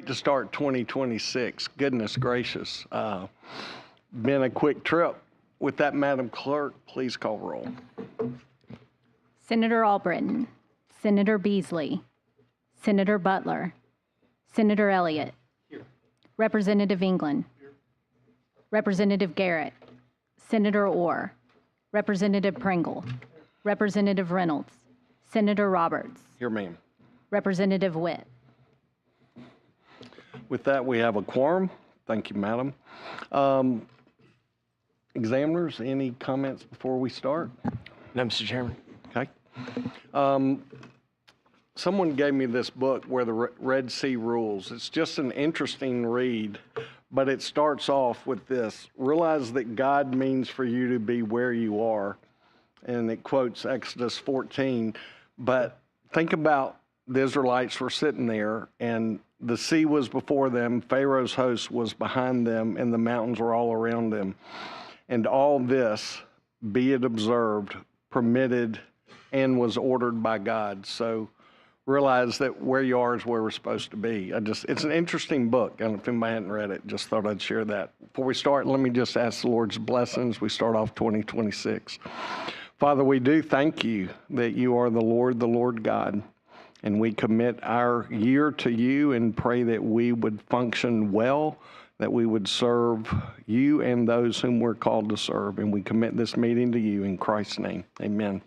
To start 2026. Goodness gracious. Been a quick trip. With that, Madam Clerk, please call roll. Senator Albritton, Senator Beasley, Senator Butler, Senator Elliott, Representative England, Representative Garrett, Senator Orr, Representative Pringle, Representative Reynolds, Senator Roberts, Here, ma'am. Representative Witt. With that, we have a quorum. Thank you, Madam. Examiners, any comments before we start? No, Mr. Chairman. Okay. Someone gave me this book, Where the Red Sea Rules. It's just an interesting read, but it starts off with this: realize that God means for you to be where you are. And it quotes Exodus 14. But think about the Israelites were sitting there, and the sea was before them, Pharaoh's host was behind them, and the mountains were all around them. And all this, be it observed, permitted, and was ordered by God. So realize that where you are is where we're supposed to be. It's an interesting book, and if anybody hadn't read it, just thought I'd share that. Before we start, let me just ask the Lord's blessings. We start off 2026. Father, we do thank you that you are the Lord God. And we commit our year to you and pray that we would function well, that we would serve you and those whom we're called to serve. And we commit this meeting to you in Christ's name. Amen.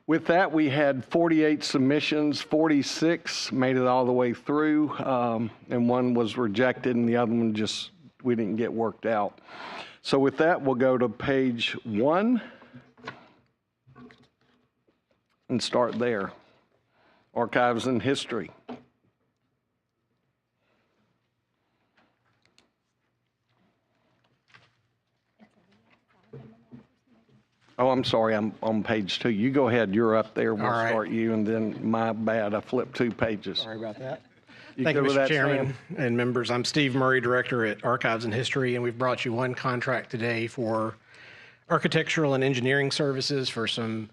With that, we had 48 submissions, 46 made it all the way through, and one was rejected, and the other one we didn't get worked out. So with that, we'll go to page 1 and start there. Archives and History. Oh, I'm sorry, I'm on page 2. You go ahead, you're up there. We'll start you, and then my bad, I flipped 2 pages. Sorry about that. You Thank you, good with Mr. that, Chairman Sam? and members. I'm Steve Murray, Director at Archives and History, and we've brought you one contract today for architectural and engineering services for some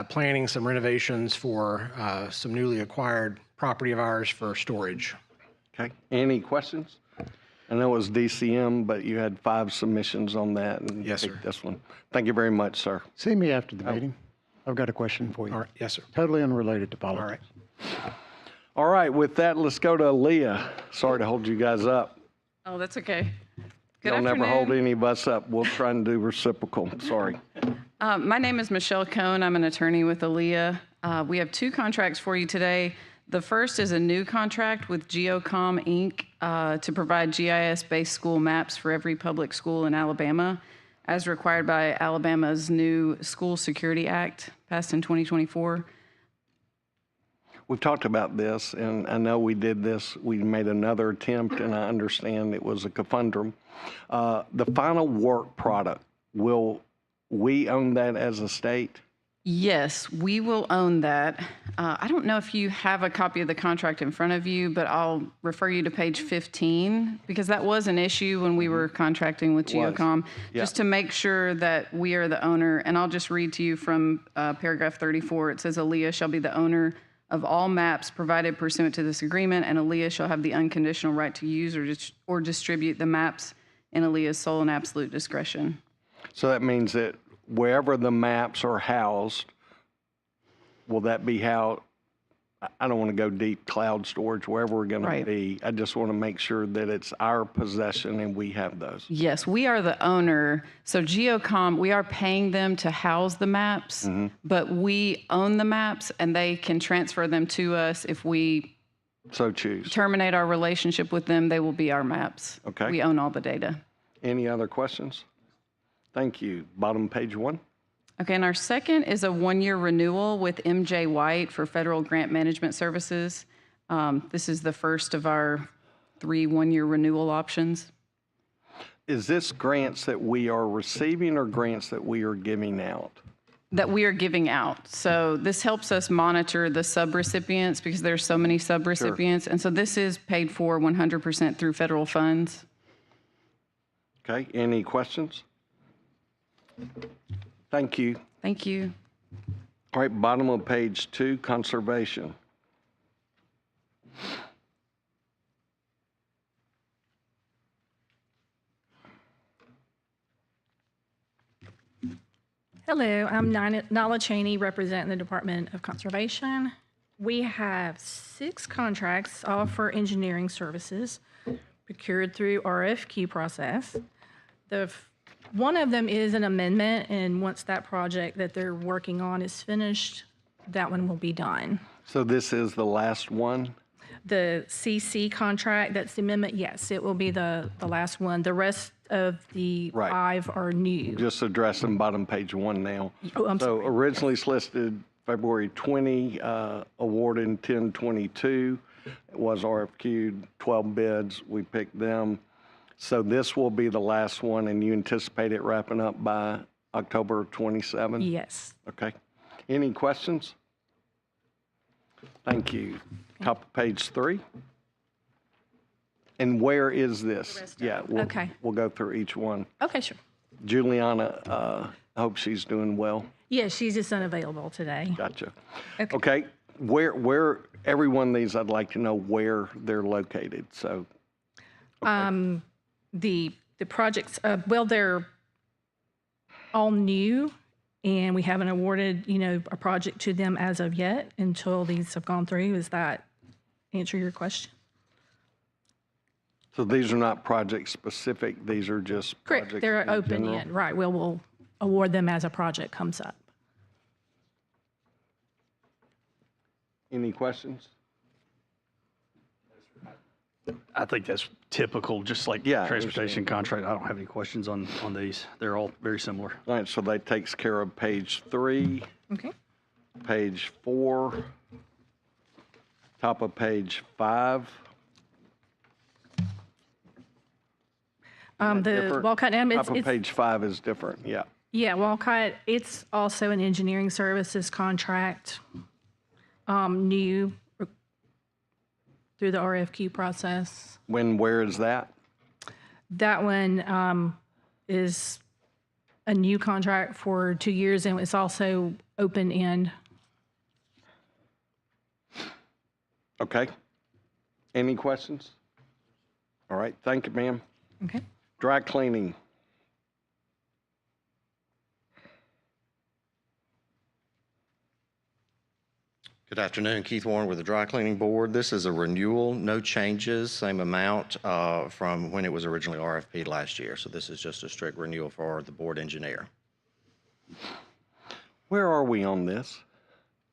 planning, some renovations for some newly acquired property of ours for storage. Okay, any questions? I know it was DCM, but you had 5 submissions on that. And Yes, picked sir. This one. Thank you very much, sir. See me after the meeting. I've got a question for you. All right. Yes, sir. Totally unrelated to All politics. right. All right, with that, let's go to Aaliyah. Sorry to hold you guys up. Oh, that's okay. Good Don't afternoon. never hold any of us up. We'll try and do reciprocal. Sorry. My name is Michelle Cohn. I'm an attorney with Aaliyah. We have 2 contracts for you today. The first is a new contract with Geocom, Inc. To provide GIS-based school maps for every public school in Alabama, as required by Alabama's new School Security Act, passed in 2024. We've talked about this, and I know we did this. We made another attempt, and I understand it was a conundrum. The final work product, will we own that as a state? Yes, we will own that. I don't know if you have a copy of the contract in front of you, but I'll refer you to page 15, because that was an issue when we were contracting with Geocom, Yeah. just to make sure that we are the owner. And I'll just read to you from paragraph 34. It says, Aaliyah shall be the owner of all maps provided pursuant to this agreement, and Aaliyah shall have the unconditional right to use or distribute the maps in Aaliyah's sole and absolute discretion. So that means that wherever the maps are housed, will that be how? I don't want to go deep cloud storage, wherever we're going to Right. be. I just want to make sure that it's our possession and we have those. Yes, we are the owner. So Geocom, we are paying them to house the maps, but we own the maps and they can transfer them to us. If we So choose. terminate our relationship with them, they will be our maps. Okay. We own all the data. Any other questions? Thank you. Bottom page 1. Okay, and our second is a 1-year renewal with MJ White for federal grant management services. This is the first of our 3 1-year renewal options. Is this grants that we are receiving or grants that we are giving out? That we are giving out. So this helps us monitor the subrecipients because there's so many subrecipients. And so this is paid for 100% through federal funds. Okay, any questions? Thank you. Thank you. All right, bottom of page 2, conservation. Hello, I'm Nala Cheney, representing the Department of Conservation. We have 6 contracts, all for engineering services, procured through RFQ process. One of them is an amendment, and once that project that they're working on is finished, that one will be done. So this is the last one? The CC contract, that's the amendment, yes, it will be the last one. The rest of the Right. 5 are new. Just addressing bottom page 1 now. Oh, I'm So sorry. originally listed February 20, awarded 10/22. It was RFQ'd, 12 bids, we picked them. So this will be the last one, and you anticipate it wrapping up by October 27? Yes. Okay. Any questions? Thank you. Top of page 3. And where is this? Yeah, Okay. we'll go through each one. Okay, sure. Juliana, I hope she's doing well. Yeah, she's just unavailable today. Gotcha. Okay. Okay, where, every one of these, I'd like to know where they're located, so. The projects, well, they're all new, and we haven't awarded, a project to them as of yet until these have gone through. Does that answer your question? So these are not project specific, these are just projects Correct. They're in open general? in, right. We'll award them as a project comes up. Any questions? I think that's typical, just like Yeah, I transportation understand. contract. I don't have any questions on these. They're all very similar. All right, so that takes care of page 3, Okay. page 4, top of page 5. The Different? Walcott Dam, Top of it's, page 5 is different, yeah. yeah, Walcott, it's also an engineering services contract, new through the RFQ process. Where is that? That one is a new contract for 2 years, and it's also open end. Okay. Any questions? All right, thank you, ma'am. Okay. Dry cleaning. Good afternoon, Keith Warren with the Dry Cleaning Board. This is a renewal, no changes, same amount from when it was originally RFP'd last year. So this is just a strict renewal for the board engineer. Where are we on this?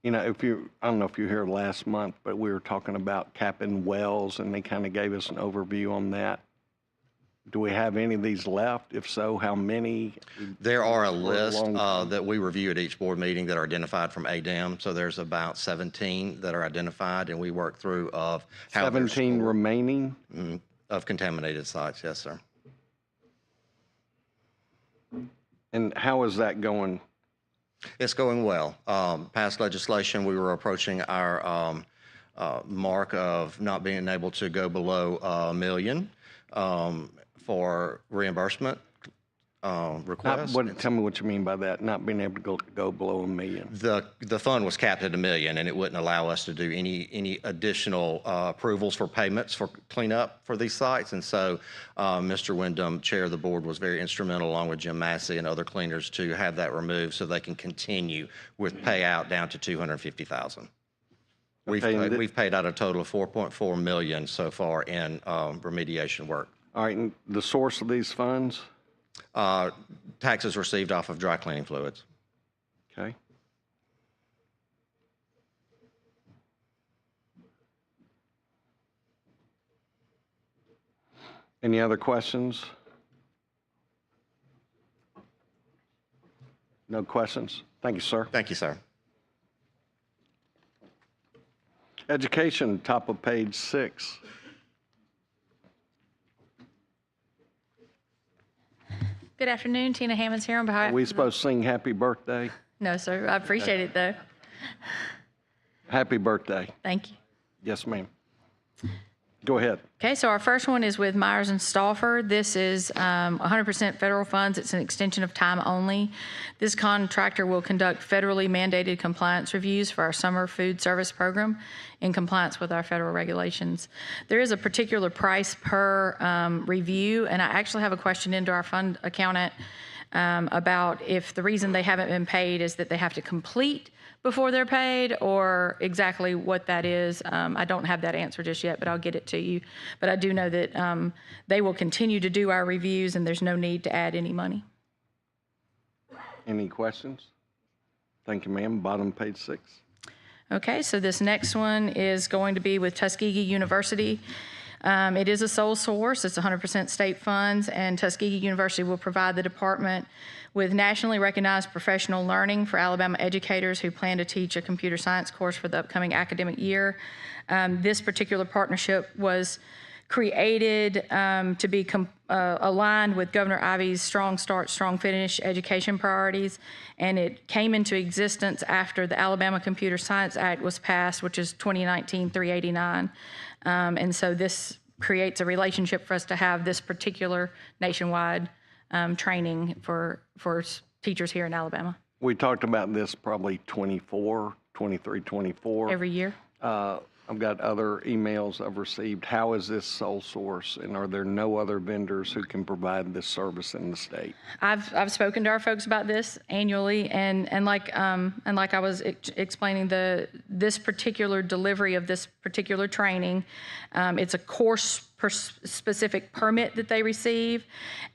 I don't know if you were here last month, but we were talking about capping wells, and they kind of gave us an overview on that. Do we have any of these left? If so, how many? There are a For a list long time. that we review at each board meeting that are identified from ADEM. So there's about 17 that are identified, and we work through of how they're 17 scored. remaining? Of contaminated sites, yes, sir. And how is that going? It's going well. Past legislation, we were approaching our mark of not being able to go below $1 million for reimbursement requests. Tell me what you mean by that, not being able to go below $1 million. The fund was capped at $1 million, and it wouldn't allow us to do any additional approvals for payments for cleanup for these sites. And so Mr. Wyndham, chair of the board, was very instrumental, along with Jim Massey and other cleaners, to have that removed so they can continue with payout down to $250,000. Okay, and We've paid out a total of $4.4 million so far in remediation work. All right, and the source of these funds? Taxes received off of dry cleaning fluids. Okay. Any other questions? No questions? Thank you, sir. Thank you, sir. Education, top of page 6. Good afternoon, Tina Hammonds here on behalf. Are we supposed to sing happy birthday? No, sir. I appreciate it though. Happy birthday. Thank you. Yes, ma'am. Go ahead. Okay, so our first one is with Myers and Stauffer. This is 100% federal funds. It's an extension of time only. This contractor will conduct federally mandated compliance reviews for our summer food service program in compliance with our federal regulations. There is a particular price per review, and I actually have a question into our fund accountant about if the reason they haven't been paid is that they have to complete before they're paid, or exactly what that is. I don't have that answer just yet, but I'll get it to you. But I do know that they will continue to do our reviews, and there's no need to add any money. Any questions? Thank you, ma'am. Bottom page 6. Okay, so this next one is going to be with Tuskegee University. It is a sole source. It's 100% state funds, and Tuskegee University will provide the department with nationally recognized professional learning for Alabama educators who plan to teach a computer science course for the upcoming academic year. This particular partnership was created to be aligned with Governor Ivey's Strong Start, Strong Finish education priorities, and it came into existence after the Alabama Computer Science Act was passed, which is 2019-389. And so this creates a relationship for us to have this particular nationwide training for teachers here in Alabama. We talked about this probably 24. Every year. I've got other emails I've received. How is this sole source, and are there no other vendors who can provide this service in the state? I've spoken to our folks about this annually, and like I was explaining, this particular delivery of this particular training, it's a course specific permit that they receive,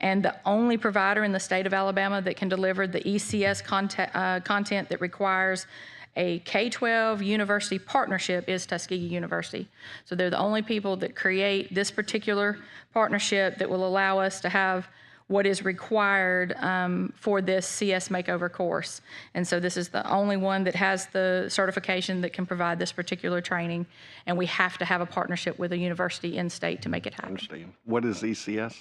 and the only provider in the state of Alabama that can deliver the ECS content that requires a K-12 university partnership is Tuskegee University. So they're the only people that create this particular partnership that will allow us to have what is required for this CS Makeover course. And so this is the only one that has the certification that can provide this particular training, and we have to have a partnership with a university in state to make it happen. Understand. What is ECS?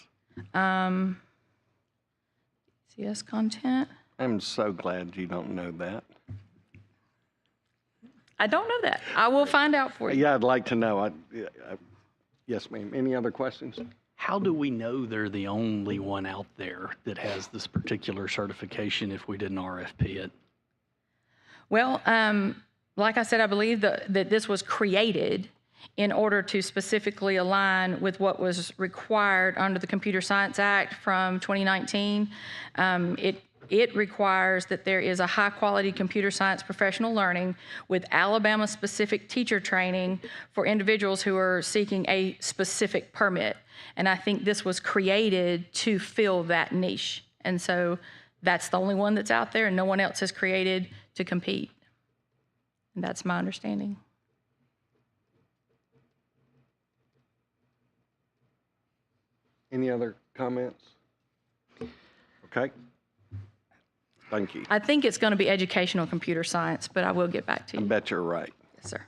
CS content? I'm so glad you don't know that. I don't know that. I will find out for you. Yeah, I'd like to know. Yes, ma'am. Any other questions? How do we know they're the only one out there that has this particular certification if we didn't RFP it? Well, like I said, I believe that this was created in order to specifically align with what was required under the Computer Science Act from 2019. It requires that there is a high-quality computer science professional learning with Alabama-specific teacher training for individuals who are seeking a specific permit. And I think this was created to fill that niche. And so that's the only one that's out there, and no one else has created to compete. And that's my understanding. Any other comments? Okay. Thank you. I think it's going to be educational computer science, but I will get back to I you. bet you're right. Yes, sir.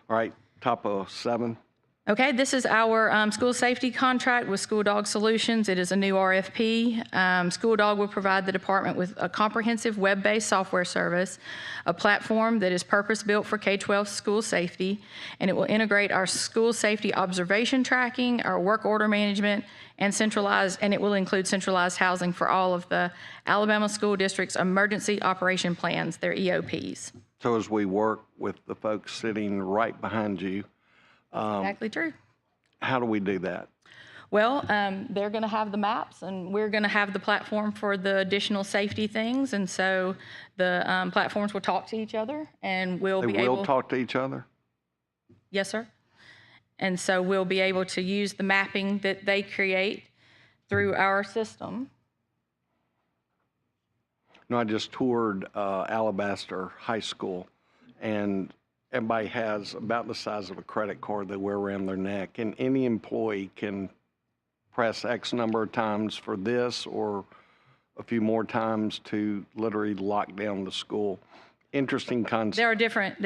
All right, top of 7. Okay, this is our school safety contract with School Dog Solutions. It is a new RFP. School Dog will provide the department with a comprehensive web-based software service, a platform that is purpose-built for K-12 school safety, and it will integrate our school safety observation tracking, our work order management, and it will include centralized housing for all of the Alabama School District's emergency operation plans, their EOPs. So as we work with the folks sitting right behind you, Exactly true. how do we do that? Well, they're going to have the maps, and we're going to have the platform for the additional safety things. And so the platforms will talk to each other, and we'll be They able. will talk to each other? Yes, sir. And so we'll be able to use the mapping that they create through our system. No, I just toured Alabaster High School, and everybody has about the size of a credit card they wear around their neck, and any employee can press X number of times for this or a few more times to literally lock down the school. Interesting concept. There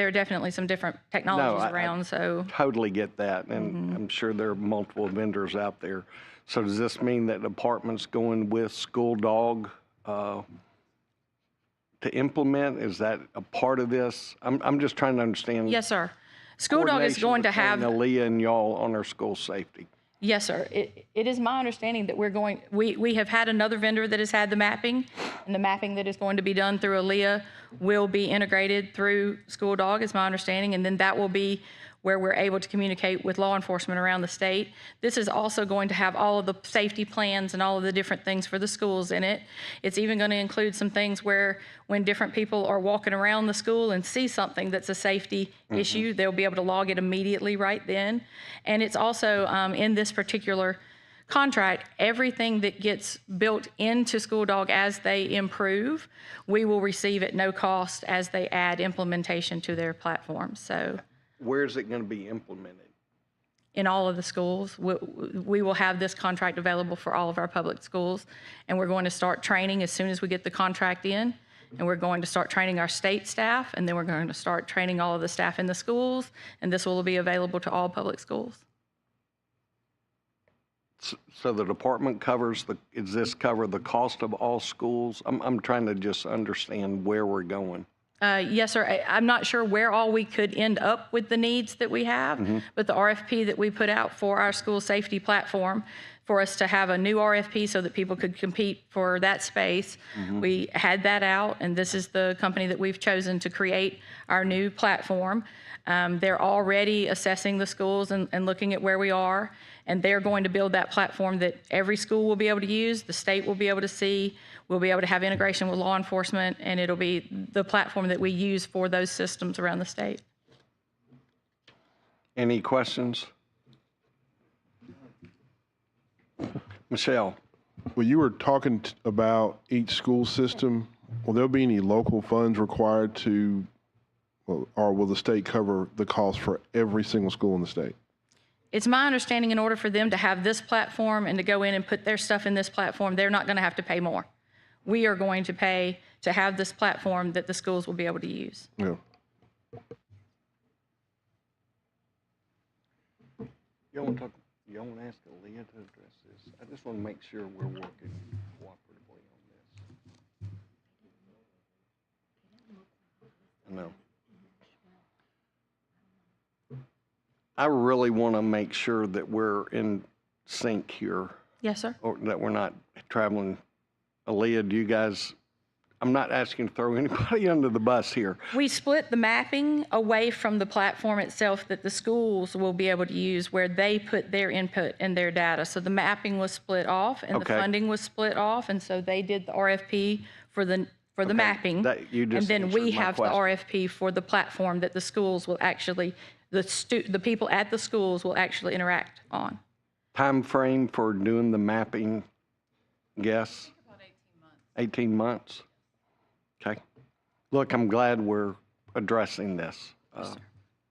are definitely some different technologies I around, so. Totally get that, and I'm sure there are multiple vendors out there. So does this mean that department's going with School Dog to implement? Is that a part of this? I'm just trying to understand. Yes, sir. School Dog is going to have. Aaliyah and y'all on our school safety. Yes, sir. It is my understanding that we have had another vendor that has had the mapping, and the mapping that is going to be done through Aaliyah will be integrated through School Dog, is my understanding, and then that will be where we're able to communicate with law enforcement around the state. This is also going to have all of the safety plans and all of the different things for the schools in it. It's even going to include some things where when different people are walking around the school and see something that's a safety issue, they'll be able to log it immediately right then. And it's also in this particular contract, everything that gets built into SchoolDog as they improve, we will receive at no cost as they add implementation to their platform. So Where is it going to be implemented? in all of the schools, we will have this contract available for all of our public schools. And we're going to start training as soon as we get the contract in. And we're going to start training our state staff, and then we're going to start training all of the staff in the schools. And this will be available to all public schools. So the department does this cover the cost of all schools? I'm trying to just understand where we're going. Yes, sir. I'm not sure where all we could end up with the needs that we have, but the RFP that we put out for our school safety platform, for us to have a new RFP so that people could compete for that space, we had that out, and this is the company that we've chosen to create our new platform. They're already assessing the schools and looking at where we are, and they're going to build that platform that every school will be able to use, the state will be able to see, we'll be able to have integration with law enforcement, and it'll be the platform that we use for those systems around the state. Any questions? Michelle? Well, you were talking about each school system. Will there be any local funds required to, or will the state cover the cost for every single school in the state? It's my understanding in order for them to have this platform and to go in and put their stuff in this platform, they're not going to have to pay more. We are going to pay to have this platform that the schools will be able to use. Yeah. You want to ask Aaliyah to address this? I just want to make sure we're working cooperatively on this. I know. I really want to make sure that we're in sync here, Yes, sir. or that we're not traveling. Aaliyah, do you guys, I'm not asking to throw anybody under the bus here. We split the mapping away from the platform itself that the schools will be able to use, where they put their input and their data. So the mapping was split off and the Okay. funding was split off, and so they did the RFP for the mapping. That- you just And then we answered my have the question. RFP for the platform that the schools will actually, the people at the schools will actually interact on. Time frame for doing the mapping, guess? About 18 months. 18 months? Okay. Look, I'm glad we're addressing this.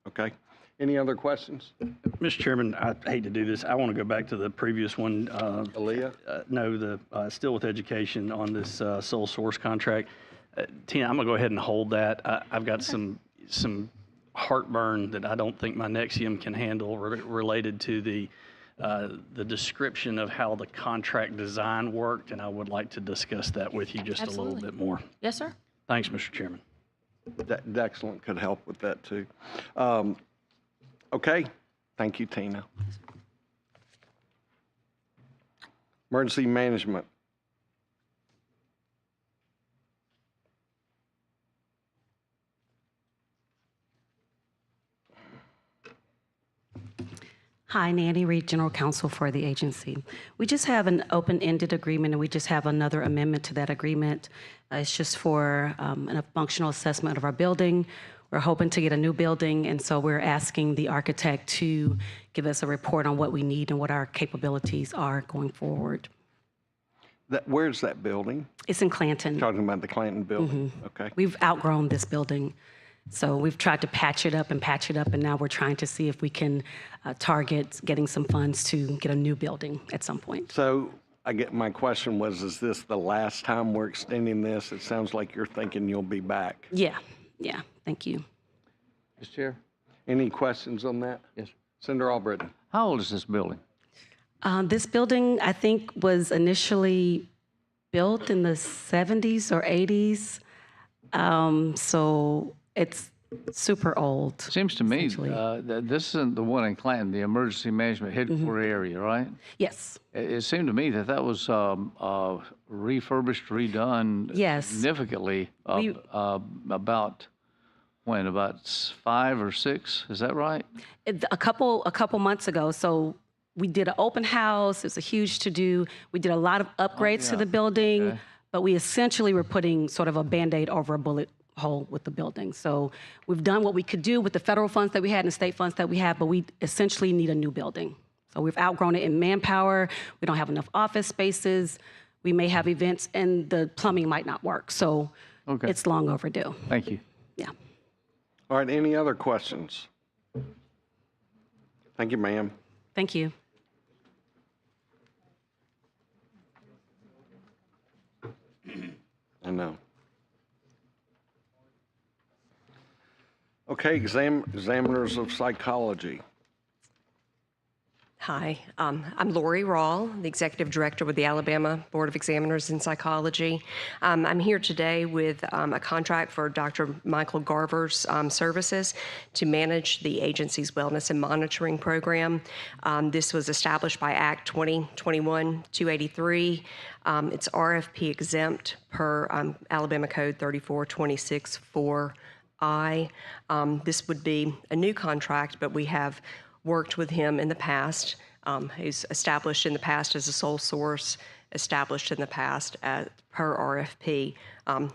Okay. Any other questions? Mr. Chairman, I hate to do this. I want to go back to the previous one. Aaliyah? No, still with education on this sole source contract. Tina, I'm going to go ahead and hold that. I've got some heartburn that I don't think my Nexium can handle related to the description of how the contract design worked, and I would like to discuss that with you just a little Absolutely. bit more. Yes, sir. Thanks, Mr. Chairman. Excellent, could help with that too. Okay, thank you, Tina. Emergency management. Hi, Nanny Reed, General Counsel for the agency. We just have an open-ended agreement, and we just have another amendment to that agreement. It's just for a functional assessment of our building. We're hoping to get a new building, and so we're asking the architect to give us a report on what we need and what our capabilities are going forward. Where's that building? It's in Clanton. Talking about the Clanton building? Okay. We've outgrown this building. So we've tried to patch it up, and now we're trying to see if we can target getting some funds to get a new building at some point. So my question was, is this the last time we're extending this? It sounds like you're thinking you'll be back. Yeah, thank you. Mr. Chair? Any questions on that? Yes. Senator Albritton. How old is this building? This building, I think, was initially built in the 70s or 80s. So it's super old. Seems to me essentially. that this isn't the one in Clanton, the emergency management headquarter area, right? Yes. It seemed to me that was refurbished, redone Yes. significantly about when, about 5 or 6? Is that right? A couple months ago. So we did an open house. It was a huge to-do. We did a lot of upgrades to the building, Okay. but we essentially were putting sort of a Band-Aid over a bullet hole with the building. So we've done what we could do with the federal funds that we had and the state funds that we had, but we essentially need a new building. So we've outgrown it in manpower. We don't have enough office spaces. We may have events and the plumbing might not work. So Okay. it's long overdue. Thank you. Yeah. All right, any other questions? Thank you, ma'am. Thank you. I know. Okay, examiners of psychology. Hi, I'm Lori Rawl, the Executive Director with the Alabama Board of Examiners in Psychology. I'm here today with a contract for Dr. Michael Garver's services to manage the agency's wellness and monitoring program. This was established by Act 2021-283. It's RFP exempt per Alabama Code 3426-4I. This would be a new contract, but we have worked with him in the past. He's established in the past as a sole source, established in the past per RFP.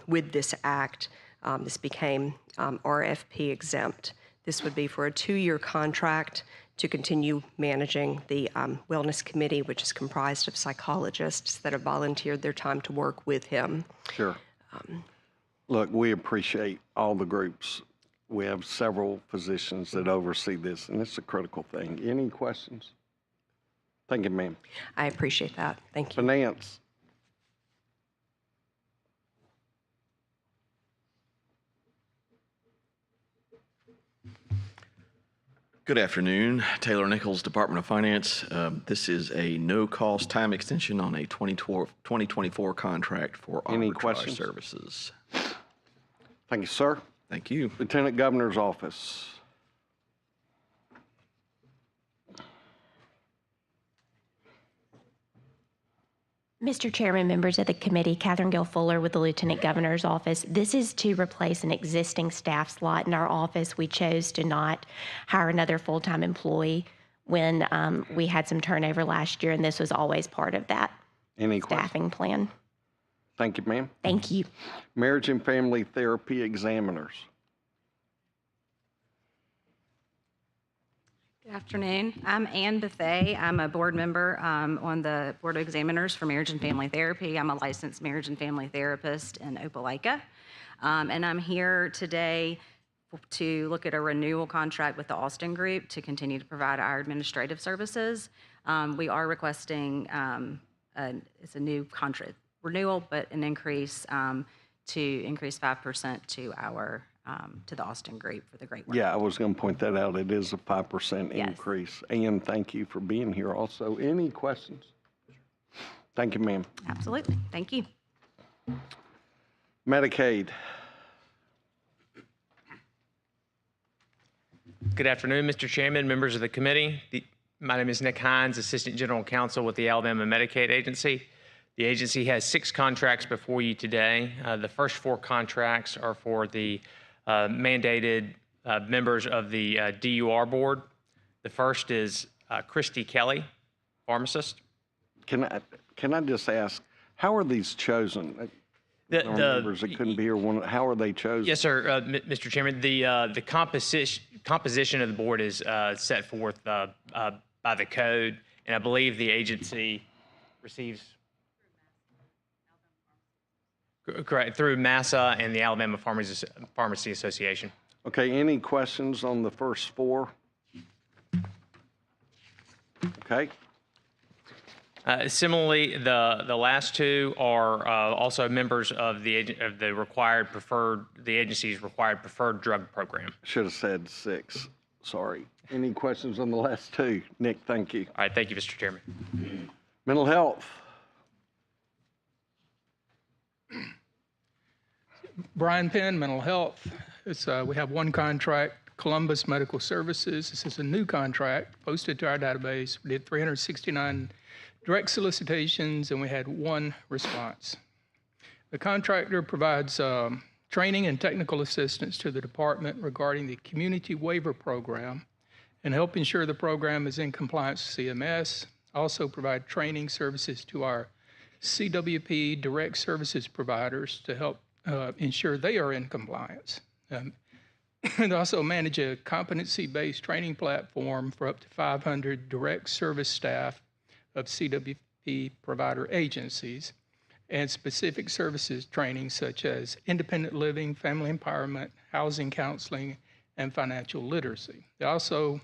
With this act, this became RFP exempt. This would be for a 2-year contract to continue managing the Wellness Committee, which is comprised of psychologists that have volunteered their time to work with him. Sure. Look, we appreciate all the groups. We have several physicians that oversee this, and it's a critical thing. Any questions? Thank you, ma'am. I appreciate that. Thank you. Finance. Good afternoon. Taylor Nichols, Department of Finance. This is a no-cost time extension on a 2024 contract for Any arbitrage questions? services. Thank you, sir. Thank you. Lieutenant Governor's Office. Mr. Chairman, members of the committee, Catherine Gill Fuller with the Lieutenant Governor's Office. This is to replace an existing staff slot in our office. We chose to not hire another full-time employee when we had some turnover last year, and this was always part of that Any questions? staffing plan. Thank you, ma'am. Thank you. Marriage and Family Therapy Examiners. Good afternoon. I'm Ann Bethay. I'm a board member on the Board of Examiners for Marriage and Family Therapy. I'm a licensed marriage and family therapist in Opelika. And I'm here today to look at a renewal contract with the Austin Group to continue to provide our administrative services. We are requesting, it's a new contract renewal, but an increase to increase 5% to our to the Austin Group for the great work. Yeah, I was going to point that out. It is a 5% Yes. increase. And thank you for being here also. Any questions? Thank you, ma'am. Absolutely. Thank you. Medicaid. Good afternoon, Mr. Chairman, members of the committee. My name is Nick Hines, Assistant General Counsel with the Alabama Medicaid Agency. The agency has 6 contracts before you today. The first 4 contracts are for the mandated members of the DUR board. The first is Christy Kelly, pharmacist. Can I just ask, how are these chosen? Members that couldn't be here, how are they chosen? Yes, sir, Mr. Chairman. The composition of the board is set forth by the code, and I believe the agency receives correct through MASA and the Alabama Pharmacy Association. Okay, any questions on the first 4? Okay. Similarly, the last 2 are also members of the agency's required preferred drug program. Should have said 6. Sorry. Any questions on the last 2? Nick, thank you. All right, thank you, Mr. Chairman. Mental health. Brian Penn, Mental Health. We have one contract, Columbus Medical Services. This is a new contract posted to our database. We did 369 direct solicitations, and we had 1 response. The contractor provides training and technical assistance to the department regarding the Community Waiver Program and help ensure the program is in compliance with CMS. Also provide training services to our CWP direct services providers to help ensure they are in compliance. And also manage a competency-based training platform for up to 500 direct service staff of CWP provider agencies and specific services training such as independent living, family empowerment, housing counseling, and financial literacy. They also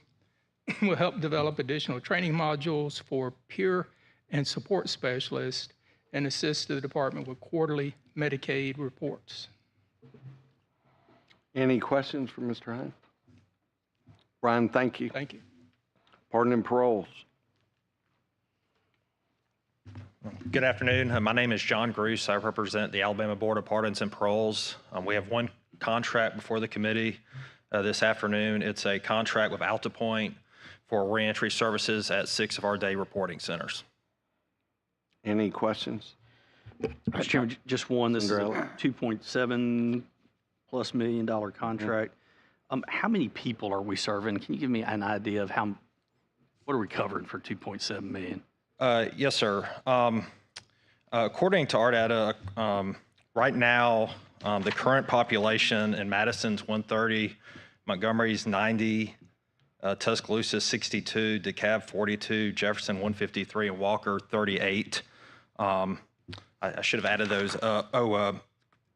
will help develop additional training modules for peer and support specialists and assist the department with quarterly Medicaid reports. Any questions for Mr. Hine? Brian, thank you. Thank you. Pardon and paroles. Good afternoon. My name is John Gruce. I represent the Alabama Board of Pardons and Paroles. We have one contract before the committee this afternoon. It's a contract with AltaPoint for reentry services at 6 of our day reporting centers. Any questions? Mr. Chairman, just one. This is a $2.7+ million contract. How many people are we serving? Can you give me an idea of what are we covering for $2.7 million? Yes, sir. According to our data, right now, the current population in Madison's 130, Montgomery's 90, Tuscaloosa 62, DeKalb 42, Jefferson 153, and Walker 38. I should have added those.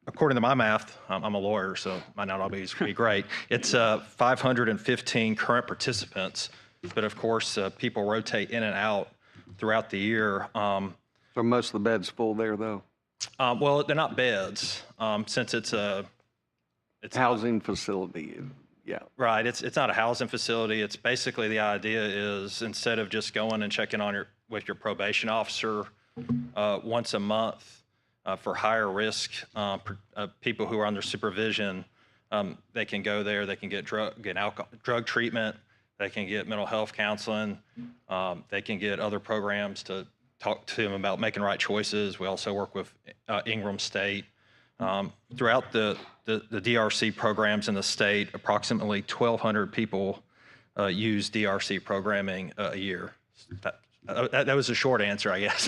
According to my math, I'm a lawyer, so might not always be great. It's 515 current participants, but of course, people rotate in and out throughout the year. So most of the beds full there, though? Well, they're not beds, since it's housing facility. Yeah. Right. It's not a housing facility. It's basically the idea is instead of just going and checking on with your probation officer once a month for higher risk people who are under supervision, they can go there. They can get drug treatment. They can get mental health counseling. They can get other programs to talk to them about making right choices. We also work with Ingram State. Throughout the DRC programs in the state, approximately 1,200 people use DRC programming a year. That was a short answer, I guess.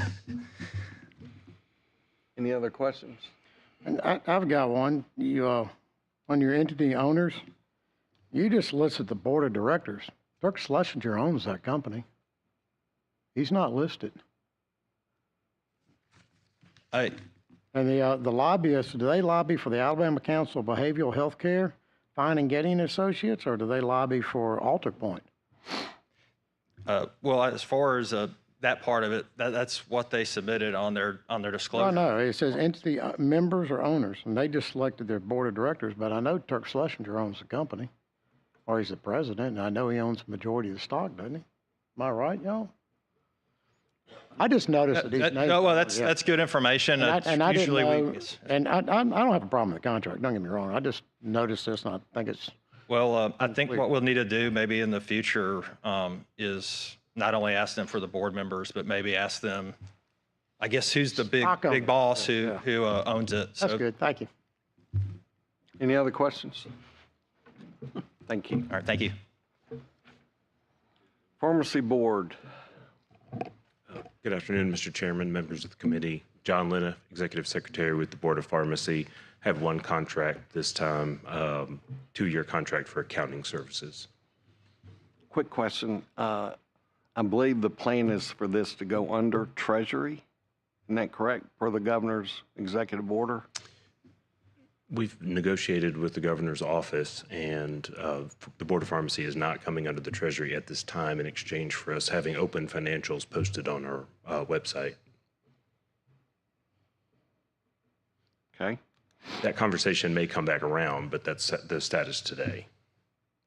Any other questions? And I've got one. You, on your entity owners, you just listed the board of directors. Dirk Schlesinger owns that company. He's not listed. And the lobbyists, do they lobby for the Alabama Council of Behavioral Health Care, Fine and Getting Associates, or do they lobby for AltaPoint? Well, as far as that part of it, that's what they submitted on their disclosure. No, it says entity members or owners, and they just selected their board of directors, but I know Dirk Schlesinger owns the company, or he's the president, and I know he owns the majority of the stock, doesn't he? Am I right, y'all? I just noticed that these names. No, well, that's good information. And I didn't know, yes. and I don't have a problem with the contract, don't get me wrong. I just noticed this, and I think it's. Well, I think what we'll need to do maybe in the future is not only ask them for the board members, but maybe ask them, I guess, who's the big boss who owns it. That's good. Thank you. Any other questions? Thank you. All right. Thank you. Pharmacy Board. Good afternoon, Mr. Chairman, members of the committee. John Lina, Executive Secretary with the Board of Pharmacy. Have one contract this time, 2-year contract for accounting services. Quick question. I believe the plan is for this to go under Treasury. Isn't that correct, per the governor's executive order? We've negotiated with the governor's office, and the Board of Pharmacy is not coming under the Treasury at this time in exchange for us having open financials posted on our website. Okay. That conversation may come back around, but that's the status today.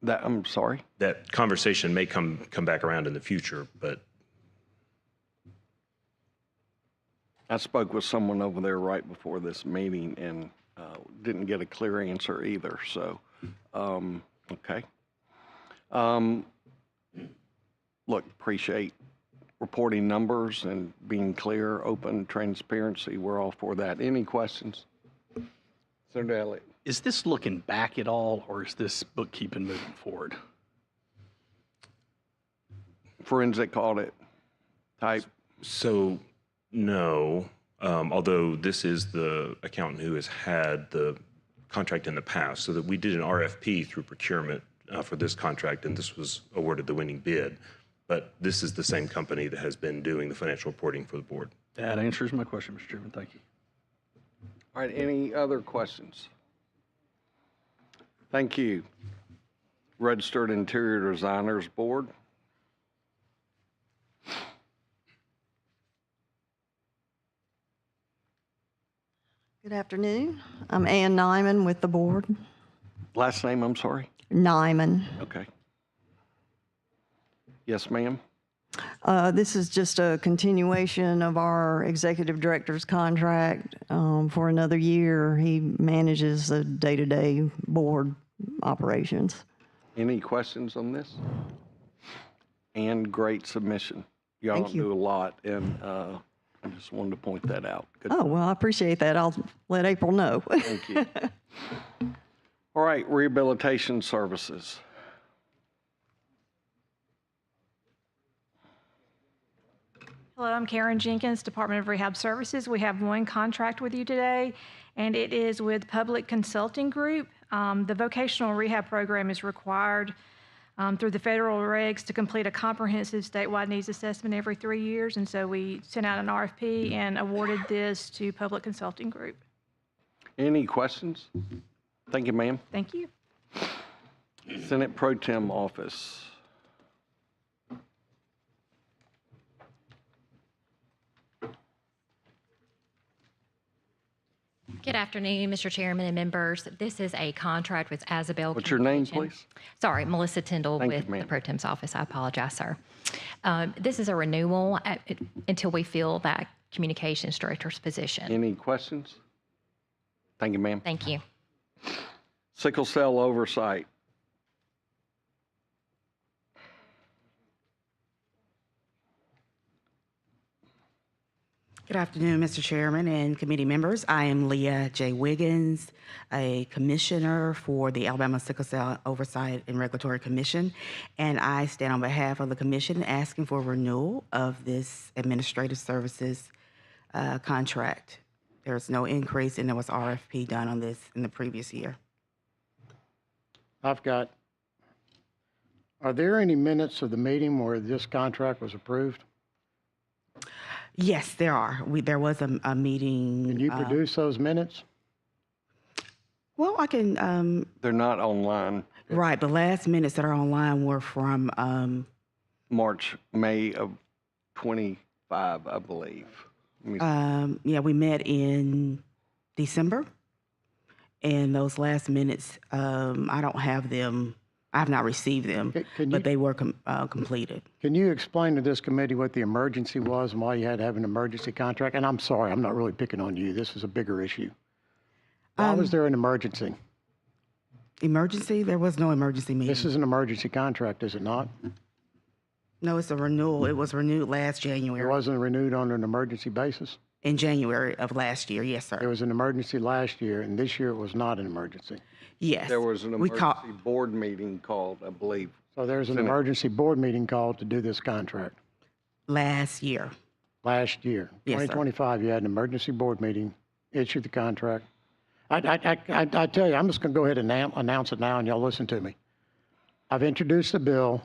I'm sorry? That conversation may come back around in the future, but. I spoke with someone over there right before this meeting and didn't get a clear answer either, so, okay. Look, appreciate reporting numbers and being clear, open, transparency. We're all for that. Any questions? Senator Elliott. Is this looking back at all, or is this bookkeeping moving forward? Forensic audit type. So, no, although this is the accountant who has had the contract in the past, so that we did an RFP through procurement for this contract, and this was awarded the winning bid. But this is the same company that has been doing the financial reporting for the board. That answers my question, Mr. Chairman. Thank you. All right, any other questions? Thank you. Registered Interior Designers Board. Good afternoon. I'm Ann Nyman with the board. Last name, I'm sorry? Nyman. Okay. Yes, ma'am. This is just a continuation of our executive director's contract for another year. He manages the day-to-day board operations. Any questions on this? And great submission. Y'all Thank you. do a lot, and I just wanted to point that out. Good. Oh, well, I appreciate that. I'll let April know. Thank you. All right, rehabilitation services. Hello, I'm Karen Jenkins, Department of Rehab Services. We have one contract with you today, and it is with Public Consulting Group. The vocational rehab program is required through the federal regs to complete a comprehensive statewide needs assessment every 3 years, and so we sent out an RFP and awarded this to Public Consulting Group. Any questions? Thank you, ma'am. Thank you. Senate Pro Tem Office. Good afternoon, Mr. Chairman and members. This is a contract with Azabel. What's your name, please? Sorry, Melissa Tyndall Thank you, with the ma'am. Pro Tem's office. I apologize, sir. This is a renewal until we fill that communications director's position. Any questions? Thank you, ma'am. Thank you. Sickle cell oversight. Good afternoon, Mr. Chairman and committee members. I am Leah J. Wiggins, a commissioner for the Alabama Sickle Cell Oversight and Regulatory Commission, and I stand on behalf of the commission asking for renewal of this administrative services contract. There's no increase, and there was RFP done on this in the previous year. Are there any minutes of the meeting where this contract was approved? Yes, there are. There was a meeting. Can you produce those minutes? Well, I can. They're not online. Right. The last minutes that are online were from May of 25, I believe. Yeah, we met in December, and those last minutes, I don't have them. I have not received them, but they were completed. Can you explain to this committee what the emergency was and why you had to have an emergency contract? And I'm sorry, I'm not really picking on you. This is a bigger issue. Why was there an emergency? Emergency? There was no emergency meeting. This is an emergency contract, is it not? No, it's a renewal. It was renewed last January. It wasn't renewed on an emergency basis? In January of last year, yes, sir. There was an emergency last year, and this year it was not an emergency. Yes. There was an emergency board meeting called, I believe. So there's an Senate. emergency board meeting called to do this contract. Last year. Last year. Yes, sir. 2025, you had an emergency board meeting, issued the contract. I tell you, I'm just going to go ahead and announce it now, and y'all listen to me. I've introduced a bill.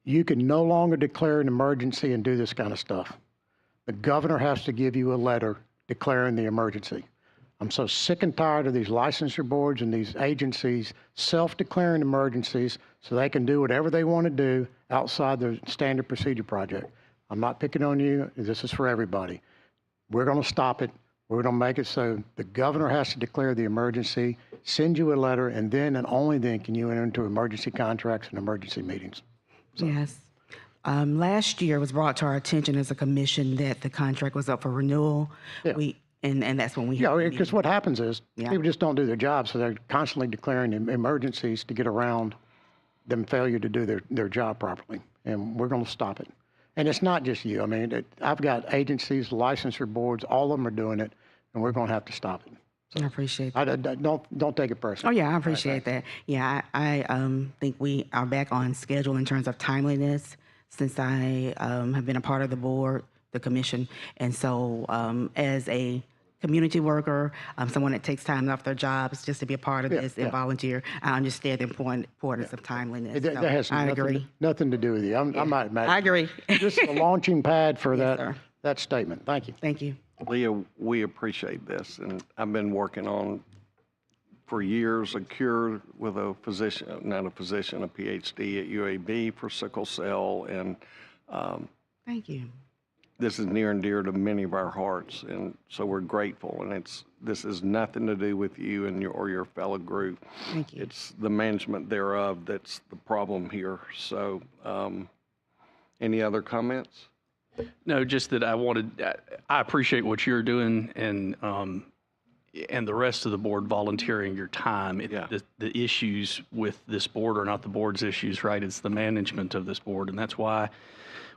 You can no longer declare an emergency and do this kind of stuff. The governor has to give you a letter declaring the emergency. I'm so sick and tired of these licensure boards and these agencies self-declaring emergencies so they can do whatever they want to do outside the standard procedure project. I'm not picking on you. This is for everybody. We're going to stop it. We're going to make it so the governor has to declare the emergency, send you a letter, and then and only then can you enter into emergency contracts and emergency meetings. Yes. Last year it was brought to our attention as a commission that the contract was up for renewal. Yeah. And that's when we Yeah, had the because meeting. what happens is Yeah. people just don't do their job, so they're constantly declaring emergencies to get around them failure to do their job properly. And we're going to stop it. And it's not just you. I mean, I've got agencies, licensure boards, all of them are doing it, and we're going to have to stop it. I appreciate I, that. don't take it Oh, personally. yeah, I appreciate that. Yeah, I think we are back on schedule in terms of timeliness since I have been a part of the board, the commission. And so as a community worker, someone that takes time off their jobs just to be a part of this and volunteer, I understand the importance of timeliness. That So has I nothing, agree. nothing to do with you. I might imagine. I agree. This is a launching pad for sir. that statement. Thank you. Thank you. Leah, we appreciate this, and I've been working on for years a cure with a physician, not a physician, a PhD at UAB for sickle cell, and Thank you. this is near and dear to many of our hearts, and so we're grateful. And this is nothing to do with you and your fellow group. Thank you. It's the management thereof that's the problem here. So, any other comments? No, just that I appreciate what you're doing and the rest of the board volunteering your time. The issues with this board are not the board's issues, right? It's the management of this board. And that's why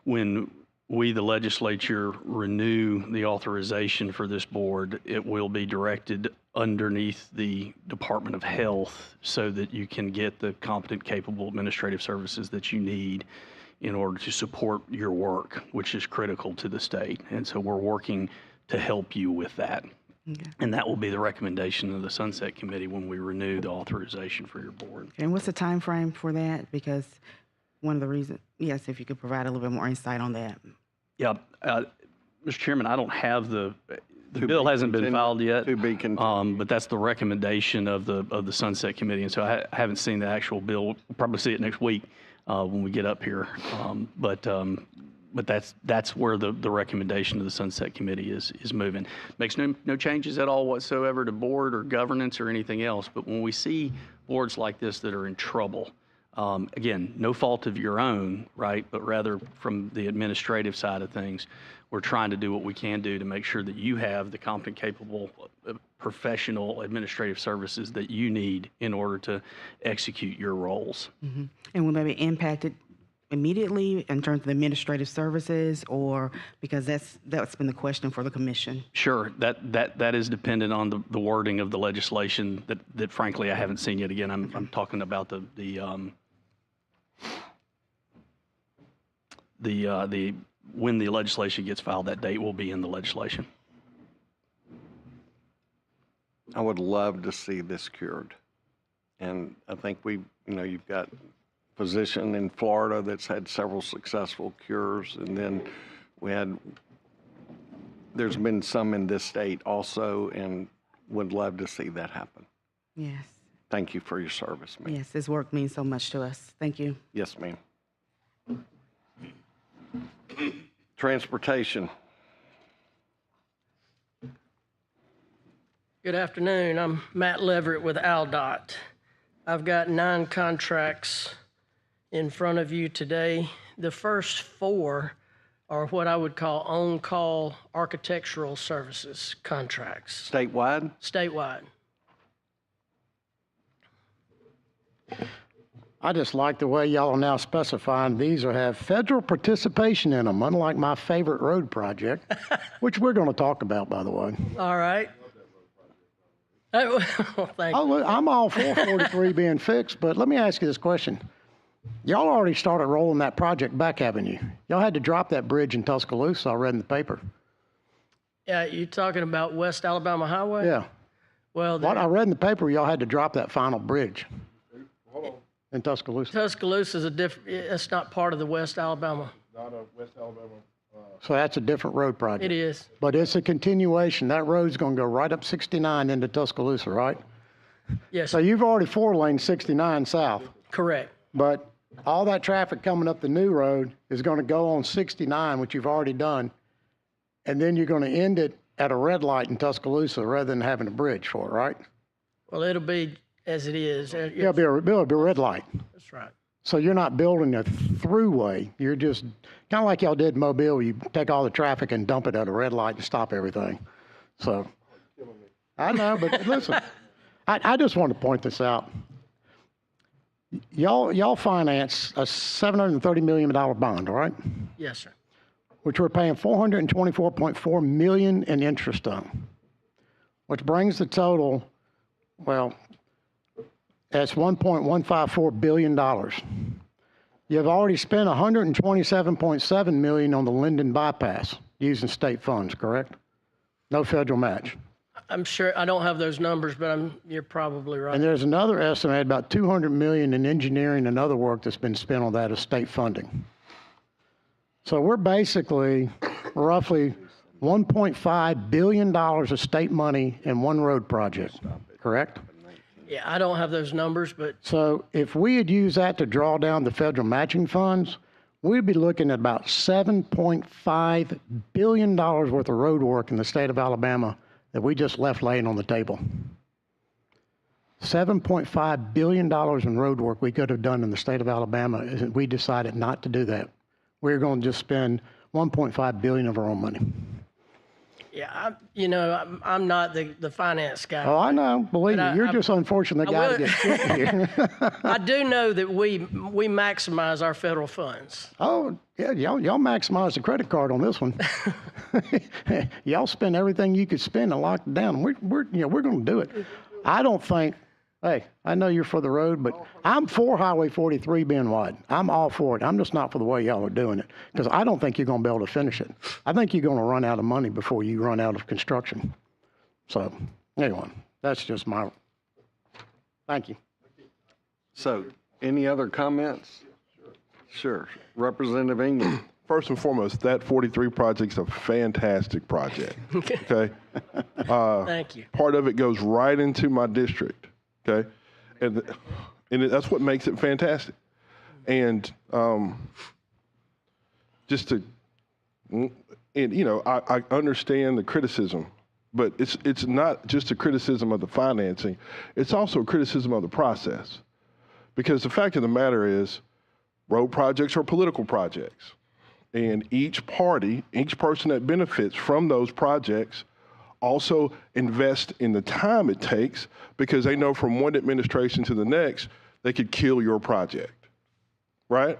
when we, the legislature, renew the authorization for this board, it will be directed underneath the Department of Health so that you can get the competent, capable administrative services that you need in order to support your work, which is critical to the state. And so we're working to help you with that. Okay. And that will be the recommendation of the Sunset Committee when we renew the authorization for your board. And what's the time frame for that? Because one of the reasons, yes, if you could provide a little bit more insight on that. Yeah, Mr. Chairman, I don't have the bill hasn't been filed yet. To be continued. But that's the recommendation of the Sunset Committee, and so I haven't seen the actual bill. We'll probably see it next week when we get up here. But that's where the recommendation of the Sunset Committee is moving. Makes no changes at all whatsoever to board or governance or anything else. But when we see boards like this that are in trouble, again, no fault of your own, right? But rather from the administrative side of things, we're trying to do what we can do to make sure that you have the competent, capable, professional administrative services that you need in order to execute your roles. Mm-hmm. And will they be impacted immediately in terms of administrative services, or because that's been the question for the commission? Sure, that is dependent on the wording of the legislation that frankly I haven't seen yet. Again, I'm talking about the when the legislation gets filed, that date will be in the legislation. I would love to see this cured. And I think you've got a physician in Florida that's had several successful cures, and then there's been some in this state also, and would love to see that happen. Yes. Thank you for your service, ma'am. Yes, this work means so much to us. Thank you. Yes, ma'am. Transportation. Good afternoon. I'm Matt Leverett with ALDOT. I've got 9 contracts in front of you today. The first 4 are what I would call on-call architectural services contracts. Statewide? Statewide. I just like the way y'all are now specifying these will have federal participation in them, unlike my favorite road project, which we're going to talk about, by the way. All right. Well, thank you. I'm all for 43 being fixed, but let me ask you this question. Y'all already started rolling that project back, haven't you? Y'all had to drop that bridge in Tuscaloosa, I read in the paper. Yeah, you talking about West Alabama Highway? Yeah. Well, What I read in the paper, y'all had to drop that final bridge in Tuscaloosa. Tuscaloosa is it's not part of the West Alabama. Not a West Alabama. So that's a different road project. It is. But it's a continuation. That road's going to go right up 69 into Tuscaloosa, right? Yes. So you've already 4-lane 69 south. Correct. But all that traffic coming up the new road is going to go on 69, which you've already done. And then you're going to end it at a red light in Tuscaloosa rather than having a bridge for it, right? Well, it'll be as it is. It'll be a red light. That's right. So you're not building a throughway. You're just kind of like y'all did in Mobile. You take all the traffic and dump it at a red light and stop everything. So I know, but listen, I just want to point this out. Y'all finance a $730 million bond, all right? Yes, sir. Which we're paying $424.4 million in interest on. which brings the total, well, that's $1.154 billion. You've already spent $127.7 million on the Linden bypass using state funds, correct? No federal match. I'm sure, I don't have those numbers, but you're probably right. And there's another estimate, about $200 million in engineering and other work that's been spent on that as state funding. So we're basically roughly $1.5 billion of state money in one road project, correct? Yeah, I don't have those numbers, but So if we had used that to draw down the federal matching funds, we'd be looking at about $7.5 billion worth of road work in the state of Alabama that we just left laying on the table. $7.5 billion in road work we could have done in the state of Alabama, and we decided not to do that. We're going to just spend $1.5 billion of our own money. yeah, I'm not the finance guy. Oh, I know. Believe me, you're just unfortunate guy to get shit here. I do know that we maximize our federal funds. Oh, yeah, y'all maximize the credit card on this one. Y'all spend everything you could spend and lock it down. We're going to do it. I don't think, hey, I know you're for the road, but I'm for Highway 43 being wide. I'm all for it. I'm just not for the way y'all are doing it, because I don't think you're going to be able to finish it. I think you're going to run out of money before you run out of construction. So, anyway, that's just my, thank you. So, any other comments? Sure. Representative Ingram. First and foremost, that 43 project's a fantastic project. Okay. Thank you. Part of it goes right into my district. Okay, and that's what makes it fantastic. And I understand the criticism, but it's not just a criticism of the financing. It's also a criticism of the process, because the fact of the matter is, road projects are political projects. And each party, each person that benefits from those projects also invest in the time it takes, because they know from one administration to the next, they could kill your project, right?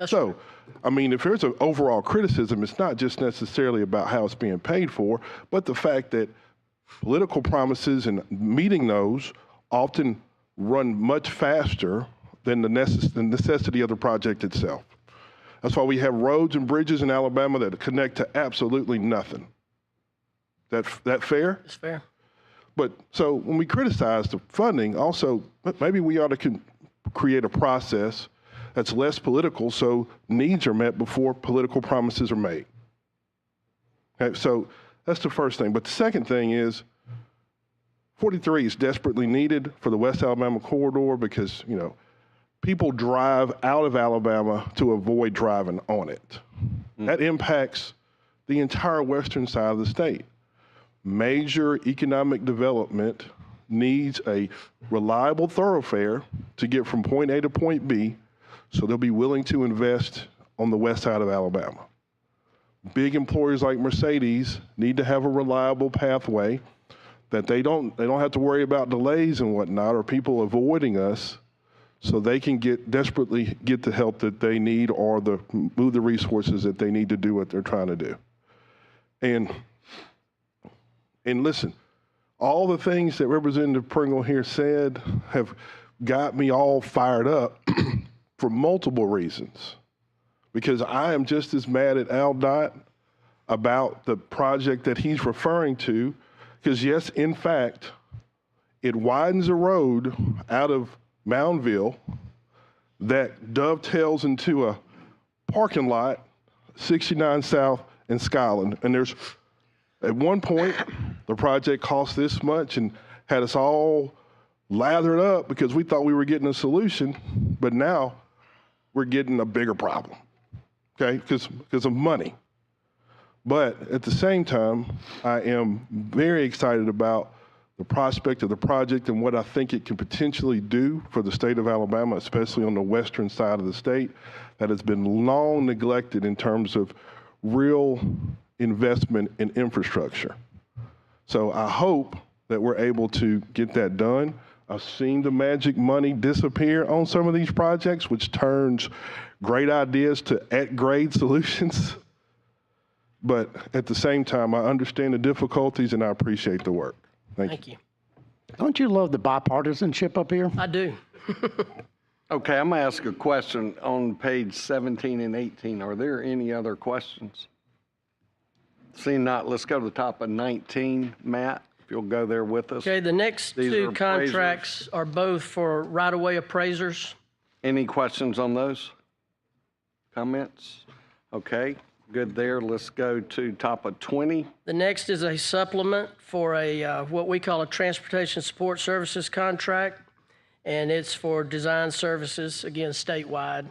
So, I mean, if there's an overall criticism, it's not just necessarily about how it's being paid for, but the fact that political promises and meeting those often run much faster than the necessity of the project itself. That's why we have roads and bridges in Alabama that connect to absolutely nothing. That fair? It's fair. But so when we criticize the funding, also maybe we ought to create a process that's less political, so needs are met before political promises are made. Okay, so that's the first thing. But the second thing is, 43 is desperately needed for the West Alabama corridor, because people drive out of Alabama to avoid driving on it. That impacts the entire western side of the state. Major economic development needs a reliable thoroughfare to get from point A to point B, so they'll be willing to invest on the west side of Alabama. Big employers like Mercedes need to have a reliable pathway that they don't have to worry about delays and whatnot, or people avoiding us, so they can desperately get the help that they need, or move the resources that they need to do what they're trying to do. And listen, all the things that Representative Pringle here said have got me all fired up for multiple reasons, because I am just as mad at AlDOT about the project that he's referring to, because yes, in fact, it widens a road out of Moundville that dovetails into a parking lot, 69 South and Skyland. And at one point, the project cost this much and had us all lathered up because we thought we were getting a solution, but now we're getting a bigger problem, okay, because of money. But at the same time, I am very excited about the prospect of the project and what I think it can potentially do for the state of Alabama, especially on the western side of the state, that has been long neglected in terms of real investment in infrastructure. So I hope that we're able to get that done. I've seen the magic money disappear on some of these projects, which turns great ideas to at-grade solutions. But at the same time, I understand the difficulties and I appreciate the work. Thank you. Don't you love the bipartisanship up here? I do. Okay, I'm gonna ask a question on page 17 and 18. Are there any other questions? Seeing not, let's go to the top of 19, Matt, if you'll go there with us. Okay, the next These two are appraisers. contracts are both for right-of-way appraisers. Any questions on those? Comments? Okay, good there. Let's go to top of 20. The next is a supplement for a what we call a transportation support services contract, and it's for design services, again, statewide.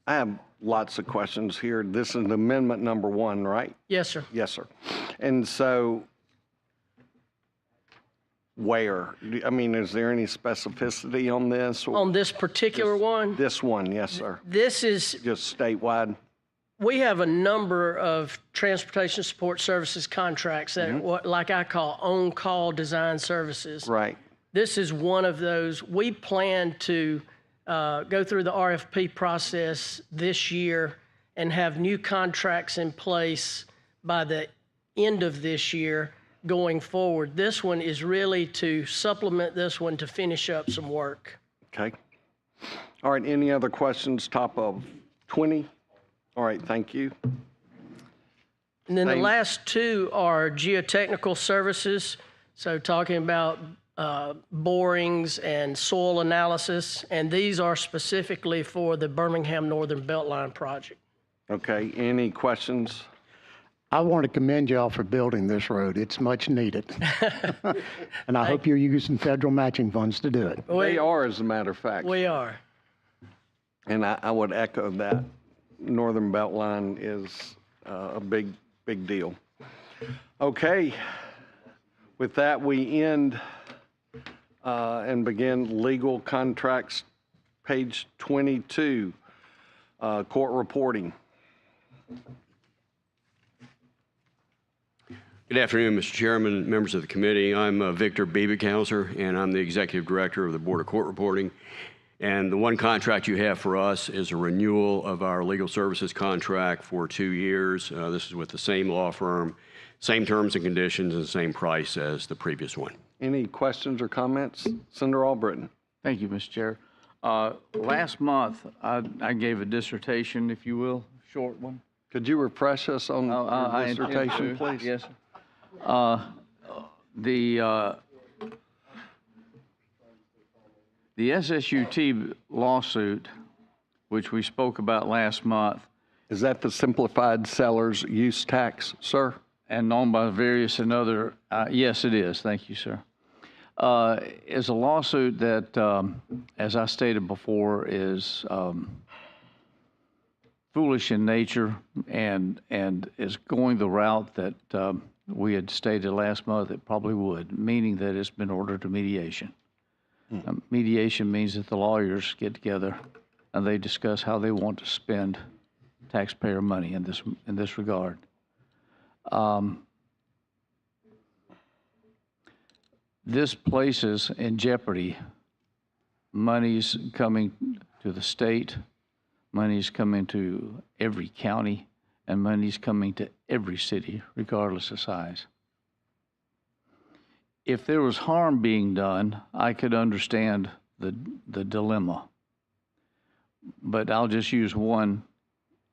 I have lots of questions here. This is amendment number 1, right? Yes, sir. Yes, sir. And so where? I mean, is there any specificity on this? or On this particular one, This one, yes, sir. this is, Just statewide? we have a number of transportation support services contracts that, what like I call on-call design services. Right. This is one of those. We plan to go through the RFP process this year and have new contracts in place by the end of this year going forward. This one is really to supplement this one to finish up some work. Okay. All right, any other questions? Top of 20? All right, thank you. And then the Thank- last two are geotechnical services. So talking about borings and soil analysis, and these are specifically for the Birmingham Northern Beltline project. Okay, any questions? I want to commend y'all for building this road. It's much needed. And I hope you're using federal matching funds to do it. They are, as a matter of fact. We are. And I would echo that. Northern Beltline is a big, big deal. Okay, with that, we end and begin legal contracts, page 22, court reporting. Good afternoon, Mr. Chairman, members of the committee. I'm Victor Biebighauser, and I'm the Executive Director of the Board of Court Reporting. And the one contract you have for us is a renewal of our legal services contract for 2 years. This is with the same law firm, same terms and conditions, and same price as the previous one. Any questions or comments? Senator Albritton. Thank you, Mr. Chair. Last month, I gave a dissertation, if you will, short one. Could you refresh us on your dissertation, please? Yes, sir. The SSUT lawsuit, which we spoke about last month. Is that the simplified seller's use tax, sir? And known by various and other, yes, it is. Thank you, sir. Is a lawsuit that, as I stated before, is foolish in nature and is going the route that we had stated last month it probably would, meaning that it's been ordered to mediation. Mediation means that the lawyers get together and they discuss how they want to spend taxpayer money in this regard. This places in jeopardy monies coming to the state, monies coming to every county, and monies coming to every city, regardless of size. If there was harm being done, I could understand the dilemma. But I'll just use one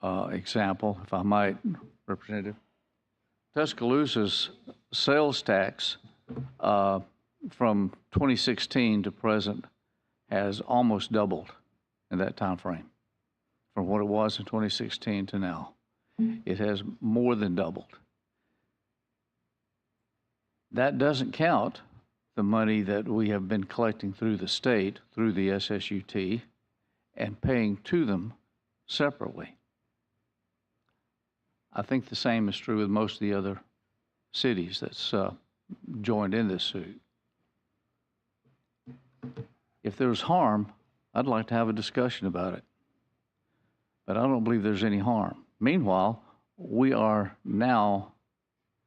example, if I might, Representative. Tuscaloosa's sales tax from 2016 to present has almost doubled in that time frame, from what it was in 2016 to now. It has more than doubled. That doesn't count the money that we have been collecting through the state, through the SSUT, and paying to them separately. I think the same is true with most of the other cities that's joined in this suit. If there's harm, I'd like to have a discussion about it. But I don't believe there's any harm. Meanwhile, we are now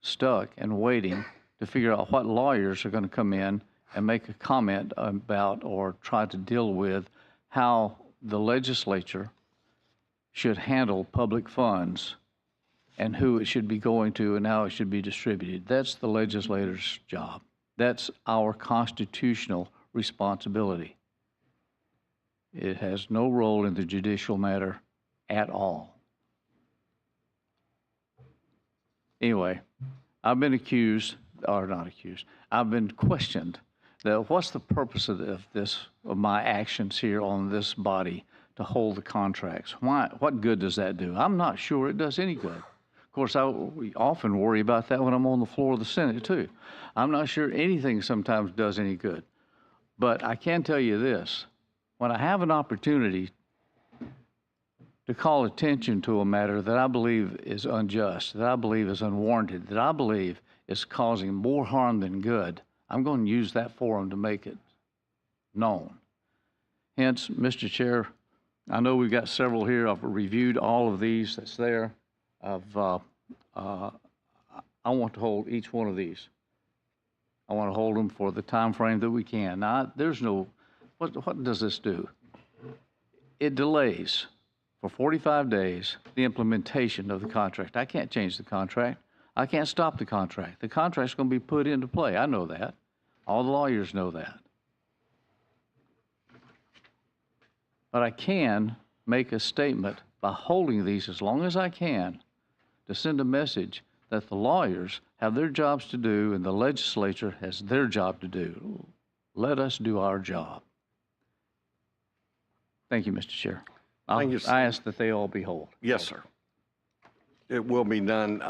stuck and waiting to figure out what lawyers are going to come in and make a comment about or try to deal with how the legislature should handle public funds and who it should be going to and how it should be distributed. That's the legislator's job. That's our constitutional responsibility. It has no role in the judicial matter at all. Anyway, I've been accused, or not accused, I've been questioned that what's the purpose of my actions here on this body to hold the contracts? Why? What good does that do? I'm not sure it does any good. Of course, we often worry about that when I'm on the floor of the Senate, too. I'm not sure anything sometimes does any good. But I can tell you this. When I have an opportunity to call attention to a matter that I believe is unjust, that I believe is unwarranted, that I believe is causing more harm than good, I'm going to use that forum to make it known. Hence, Mr. Chair, I know we've got several here. I've reviewed all of these that's there. I want to hold each one of these. I want to hold them for the time frame that we can. Now, there's no, what does this do? It delays for 45 days the implementation of the contract. I can't change the contract. I can't stop the contract. The contract's going to be put into play. I know that. All the lawyers know that. But I can make a statement by holding these as long as I can to send a message that the lawyers have their jobs to do and the legislature has their job to do. Let us do our job. Thank you, Mr. Chair. Thank you, I ask that they all be held. Yes, sir. It will be done.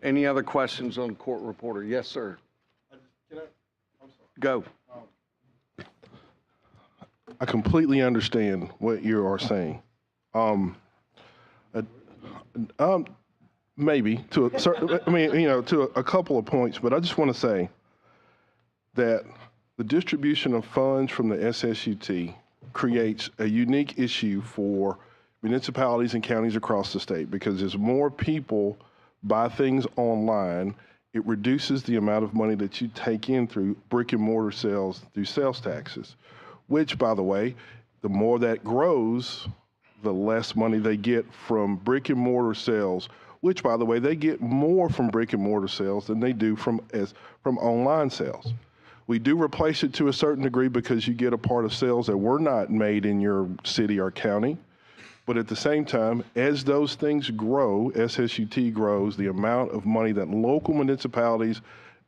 Any other questions on the court reporter? Yes, sir. Go. I completely understand what you are saying. Maybe to a certain, to a couple of points, but I just want to say that the distribution of funds from the SSUT creates a unique issue for municipalities and counties across the state, because as more people buy things online, it reduces the amount of money that you take in through brick and mortar sales through sales taxes, which, by the way, the more that grows, the less money they get from brick and mortar sales, which, by the way, they get more from brick and mortar sales than they do from online sales. We do replace it to a certain degree because you get a part of sales that were not made in your city or county. But at the same time, as those things grow, SSUT grows, the amount of money that local municipalities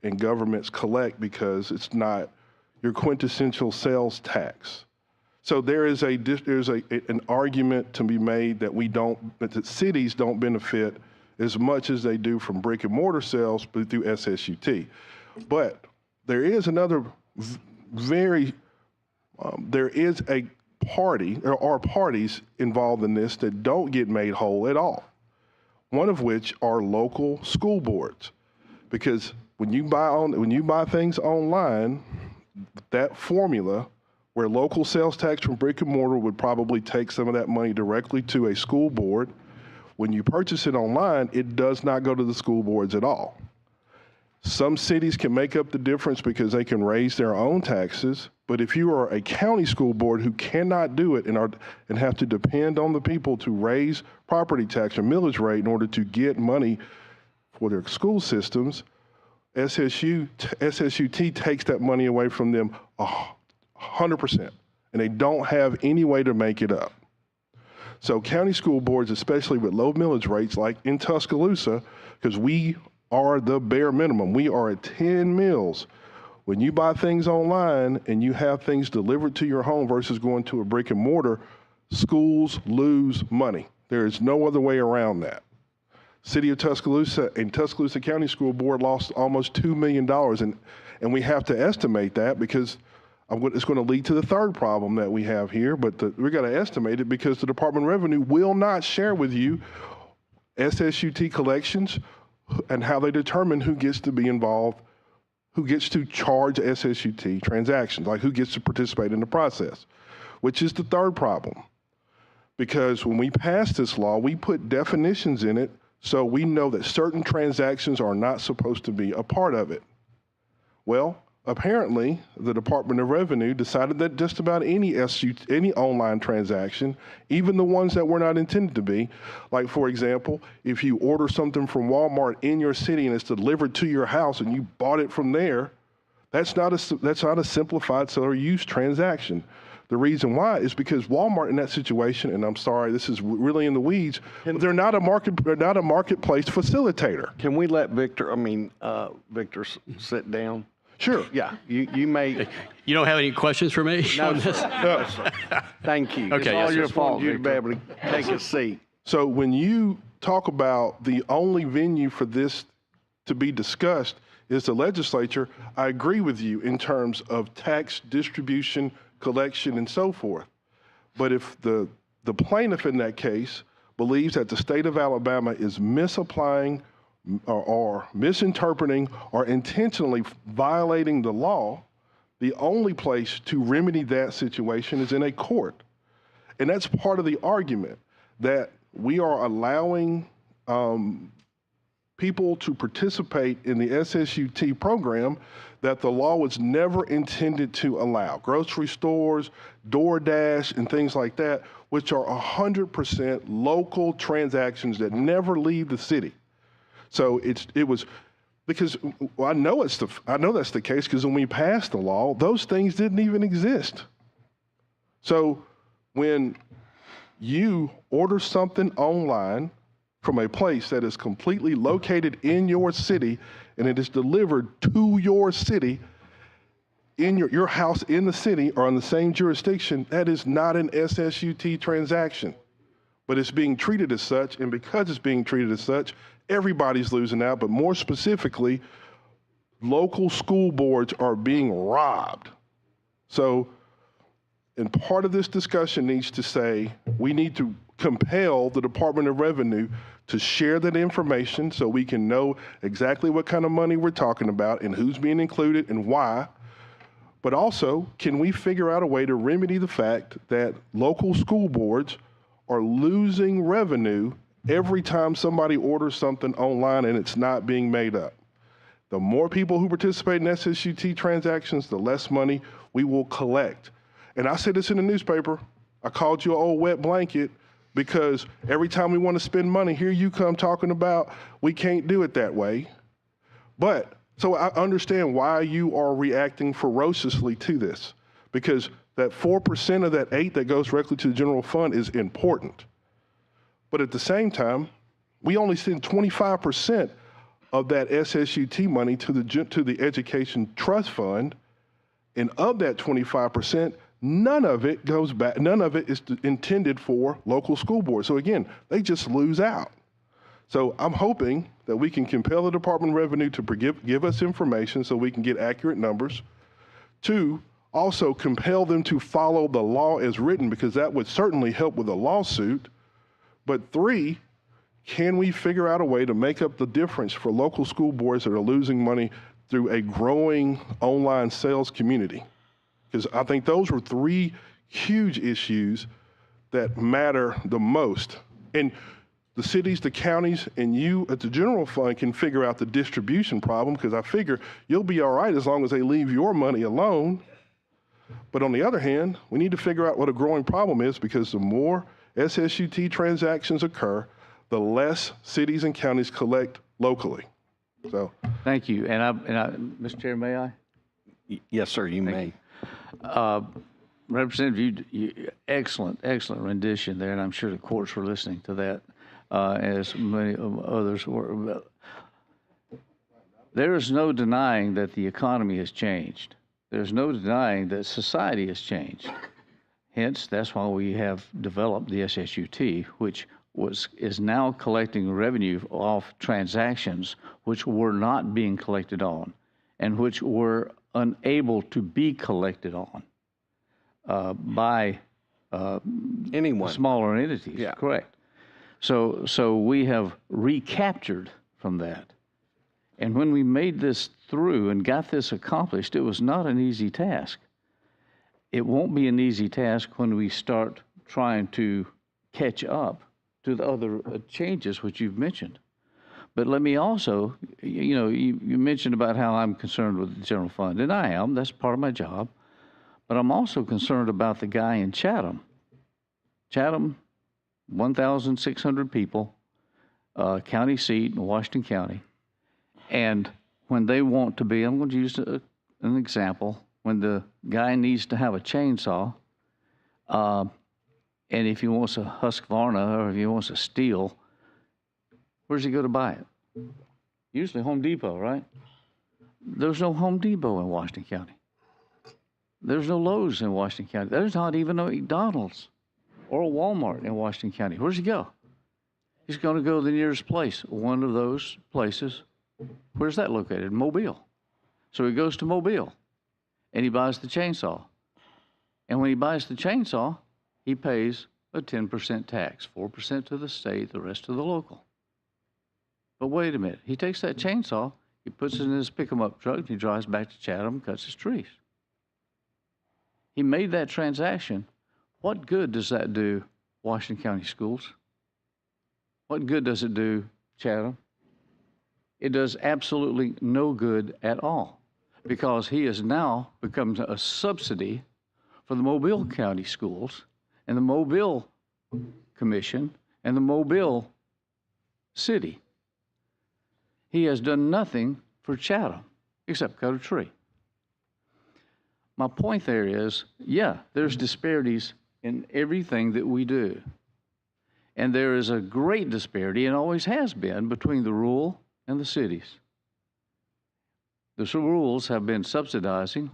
and governments collect, because it's not your quintessential sales tax. So there's an argument to be made that that cities don't benefit as much as they do from brick and mortar sales, but through SSUT. But there is another there is a party, there are parties involved in this that don't get made whole at all. One of which are local school boards, because when you buy things online, that formula where local sales tax from brick and mortar would probably take some of that money directly to a school board. When you purchase it online, it does not go to the school boards at all. Some cities can make up the difference because they can raise their own taxes, but if you are a county school board who cannot do it and have to depend on the people to raise property tax or millage rate in order to get money for their school systems, SSUT takes that money away from them 100%, and they don't have any way to make it up. So county school boards, especially with low millage rates like in Tuscaloosa, because we are the bare minimum, we are at 10 mills. When you buy things online and you have things delivered to your home versus going to a brick and mortar, schools lose money. There is no other way around that. City of Tuscaloosa and Tuscaloosa County School Board lost almost $2 million, and we have to estimate that because it's going to lead to the third problem that we have here, but we got to estimate it because the Department of Revenue will not share with you SSUT collections and how they determine who gets to be involved, who gets to charge SSUT transactions, like who gets to participate in the process, which is the third problem. Because when we passed this law, we put definitions in it so we know that certain transactions are not supposed to be a part of it. Well, apparently the Department of Revenue decided that just about any any online transaction, even the ones that were not intended to be, like for example, if you order something from Walmart in your city and it's delivered to your house and you bought it from there, that's not a simplified seller use transaction. The reason why is because Walmart in that situation, and I'm sorry, this is really in the weeds, they're not a marketplace facilitator. Can we let Victor sit down? Sure. Yeah, you may. You don't have any questions for me No, on this? sir. No, sir. Thank you. Okay, It's yes, all sir. your fault. You to be able to take a seat. So when you talk about the only venue for this to be discussed is the legislature, I agree with you in terms of tax distribution, collection, and so forth. But if the plaintiff in that case believes that the state of Alabama is misapplying or misinterpreting or intentionally violating the law, the only place to remedy that situation is in a court. And that's part of the argument, that we are allowing people to participate in the SSUT program that the law was never intended to allow. Grocery stores, DoorDash, and things like that, which are 100% local transactions that never leave the city. So it was because I know that's the case because when we passed the law, those things didn't even exist. So when you order something online from a place that is completely located in your city and it is delivered to your city, in your house in the city or in the same jurisdiction, that is not an SSUT transaction. But it's being treated as such, and because it's being treated as such, everybody's losing out, but more specifically, local school boards are being robbed. So, and part of this discussion needs to say, we need to compel the Department of Revenue to share that information so we can know exactly what kind of money we're talking about and who's being included and why. But also, can we figure out a way to remedy the fact that local school boards are losing revenue every time somebody orders something online and it's not being made up? The more people who participate in SSUT transactions, the less money we will collect. And I said this in the newspaper. I called you an old wet blanket because every time we want to spend money, here you come talking about we can't do it that way. But so I understand why you are reacting ferociously to this, because that 4% of that 8 that goes directly to the general fund is important. But at the same time, we only send 25% of that SSUT money to the Education Trust Fund, and of that 25%, none of it goes back. None of it is intended for local school boards. So again, they just lose out. So I'm hoping that we can compel the Department of Revenue to give us information so we can get accurate numbers. 2, also compel them to follow the law as written, because that would certainly help with a lawsuit. But 3, can we figure out a way to make up the difference for local school boards that are losing money through a growing online sales community? Because I think those were 3 huge issues that matter the most. And the cities, the counties, and you at the general fund can figure out the distribution problem, because I figure you'll be all right as long as they leave your money alone. But on the other hand, we need to figure out what a growing problem is, because the more SSUT transactions occur, the less cities and counties collect locally. So, thank you. And I, Mr. Chair, may I? Yes, sir, you may. Representative, you excellent rendition there, and I'm sure the courts were listening to that, as many others were. There is no denying that the economy has changed. There's no denying that society has changed. Hence, that's why we have developed the SSUT, which is now collecting revenue off transactions which were not being collected on, and which were unable to be collected on by anyone, smaller entities. Yeah. Correct. So we have recaptured from that. And when we made this through and got this accomplished, it was not an easy task. It won't be an easy task when we start trying to catch up to the other changes which you've mentioned. But let me also, you mentioned about how I'm concerned with the general fund, and I am. That's part of my job. But I'm also concerned about the guy in Chatham. Chatham, 1,600 people, county seat in Washington County. And when they want to be, I'm going to use an example, when the guy needs to have a chainsaw, and if he wants a Husqvarna or if he wants a Stihl, where's he go to buy it? Usually Home Depot, right? There's no Home Depot in Washington County. There's no Lowe's in Washington County. There's not even a McDonald's or a Walmart in Washington County. Where's he go? He's going to go to the nearest place, one of those places. Where's that located? Mobile. So he goes to Mobile, and he buys the chainsaw. And when he buys the chainsaw, he pays a 10% tax, 4% to the state, the rest to the local. But wait a minute. He takes that chainsaw, he puts it in his pick-em-up truck, and he drives back to Chatham and cuts his trees. He made that transaction. What good does that do Washington County schools? What good does it do Chatham? It does absolutely no good at all, because he has now become a subsidy for the Mobile County schools and the Mobile Commission and the Mobile City. He has done nothing for Chatham except cut a tree. My point there is, yeah, there's disparities in everything that we do. And there is a great disparity, and always has been, between the rural and the cities. The rurals have been subsidizing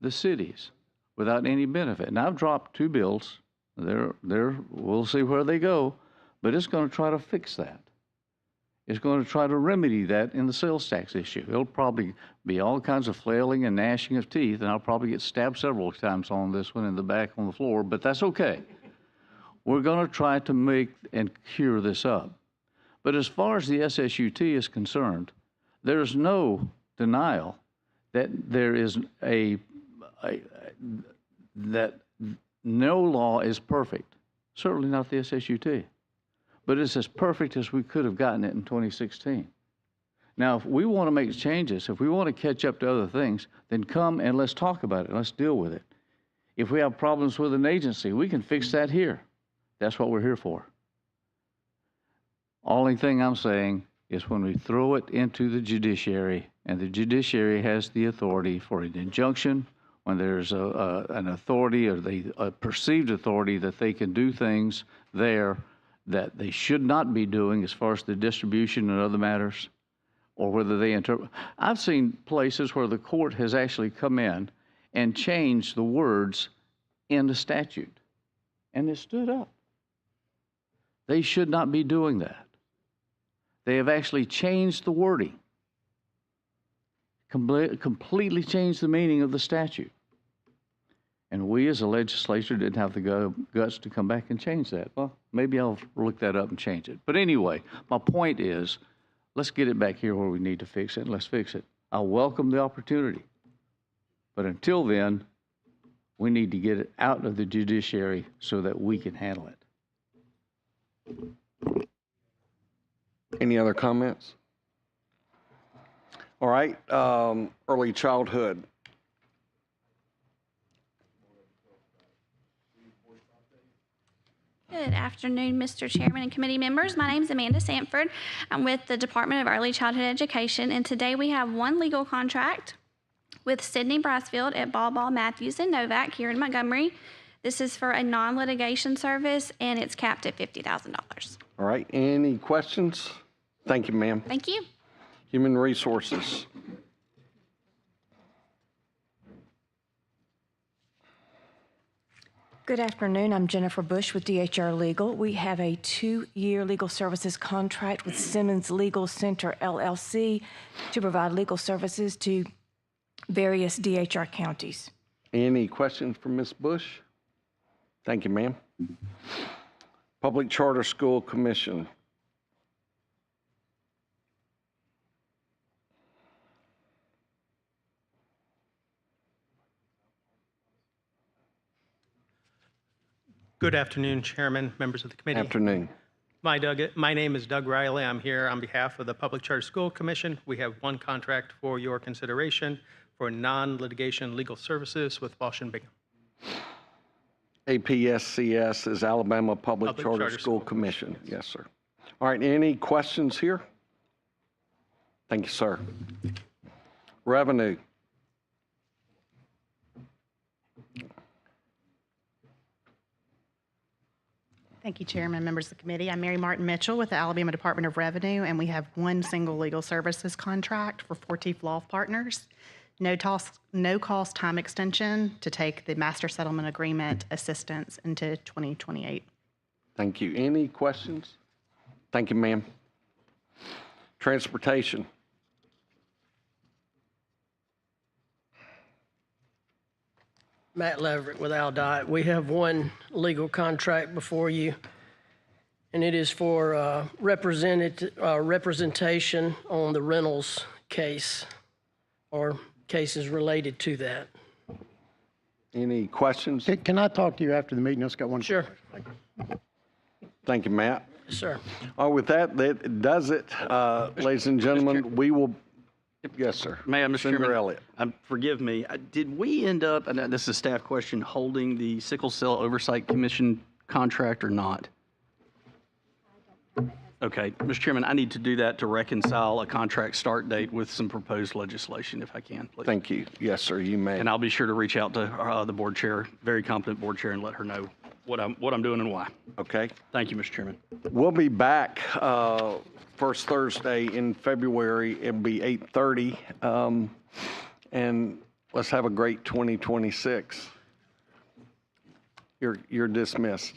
the cities without any benefit. And I've dropped 2 bills. We'll see where they go, but it's going to try to fix that. It's going to try to remedy that in the sales tax issue. It'll probably be all kinds of flailing and gnashing of teeth, and I'll probably get stabbed several times on this one in the back on the floor, but that's okay. We're going to try to make and cure this up. But as far as the SSUT is concerned, there's no denial that there is that no law is perfect. Certainly not the SSUT. But it's as perfect as we could have gotten it in 2016. Now, if we want to make changes, if we want to catch up to other things, then come and let's talk about it. Let's deal with it. If we have problems with an agency, we can fix that here. That's what we're here for. Only thing I'm saying is when we throw it into the judiciary, and the judiciary has the authority for an injunction, when there's an authority or a perceived authority that they can do things there that they should not be doing as far as the distribution and other matters, or whether they interpret. I've seen places where the court has actually come in and changed the words in the statute, and it stood up. They should not be doing that. They have actually changed the wording, completely changed the meaning of the statute. And we as a legislature didn't have the guts to come back and change that. Well, maybe I'll look that up and change it. But anyway, my point is, let's get it back here where we need to fix it, and let's fix it. I welcome the opportunity. But until then, we need to get it out of the judiciary so that we can handle it. Any other comments? All right, early childhood. Good afternoon, Mr. Chairman and committee members. My name is Amanda Sanford. I'm with the Department of Early Childhood Education, and today we have one legal contract with Sydney Brassfield at Ball Ball Matthews and Novak here in Montgomery. This is for a non-litigation service, and it's capped at $50,000. All right, any questions? Thank you, ma'am. Thank you. Human Resources. Good afternoon. I'm Jennifer Bush with DHR Legal. We have a 2-year legal services contract with Simmons Legal Center, LLC, to provide legal services to various DHR counties. Any questions for Ms. Bush? Thank you, ma'am. Public Charter School Commission. Good afternoon, Chairman, members of the committee. Afternoon. My name is Doug Riley. I'm here on behalf of the Public Charter School Commission. We have one contract for your consideration for non-litigation legal services with Walsh and Bingham. APSCS is Alabama Public Charter School Commission. Yes, sir. All right, any questions here? Thank you, sir. Revenue. Thank you, Chairman, members of the committee. I'm Mary Martin Mitchell with the Alabama Department of Revenue, and we have one single legal services contract for Fortief Law Partners. No cost time extension to take the master settlement agreement assistance into 2028. Thank you. Any questions? Thank you, ma'am. Transportation. Matt Leverett with AlDOT. We have one legal contract before you, and it is for representation on the Reynolds case or cases related to that. Any questions? Can I talk to you after the meeting? I just got one. Sure. Thank you, Matt. Yes, sir. With that, that does it. Ladies and gentlemen, we will. Yes, sir. May I, Mr. Senator Chairman? Elliott. Forgive me. Did we end up, and this is a staff question, holding the Sickle Cell Oversight Commission contract or not? Okay, Mr. Chairman, I need to do that to reconcile a contract start date with some proposed legislation, if I can, please. Thank you. Yes, sir, you may. And I'll be sure to reach out to the board chair, very competent board chair, and let her know what I'm doing and why. Okay. Thank you, Mr. Chairman. We'll be back first Thursday in February. It'll be 8:30. And let's have a great 2026. You're dismissed.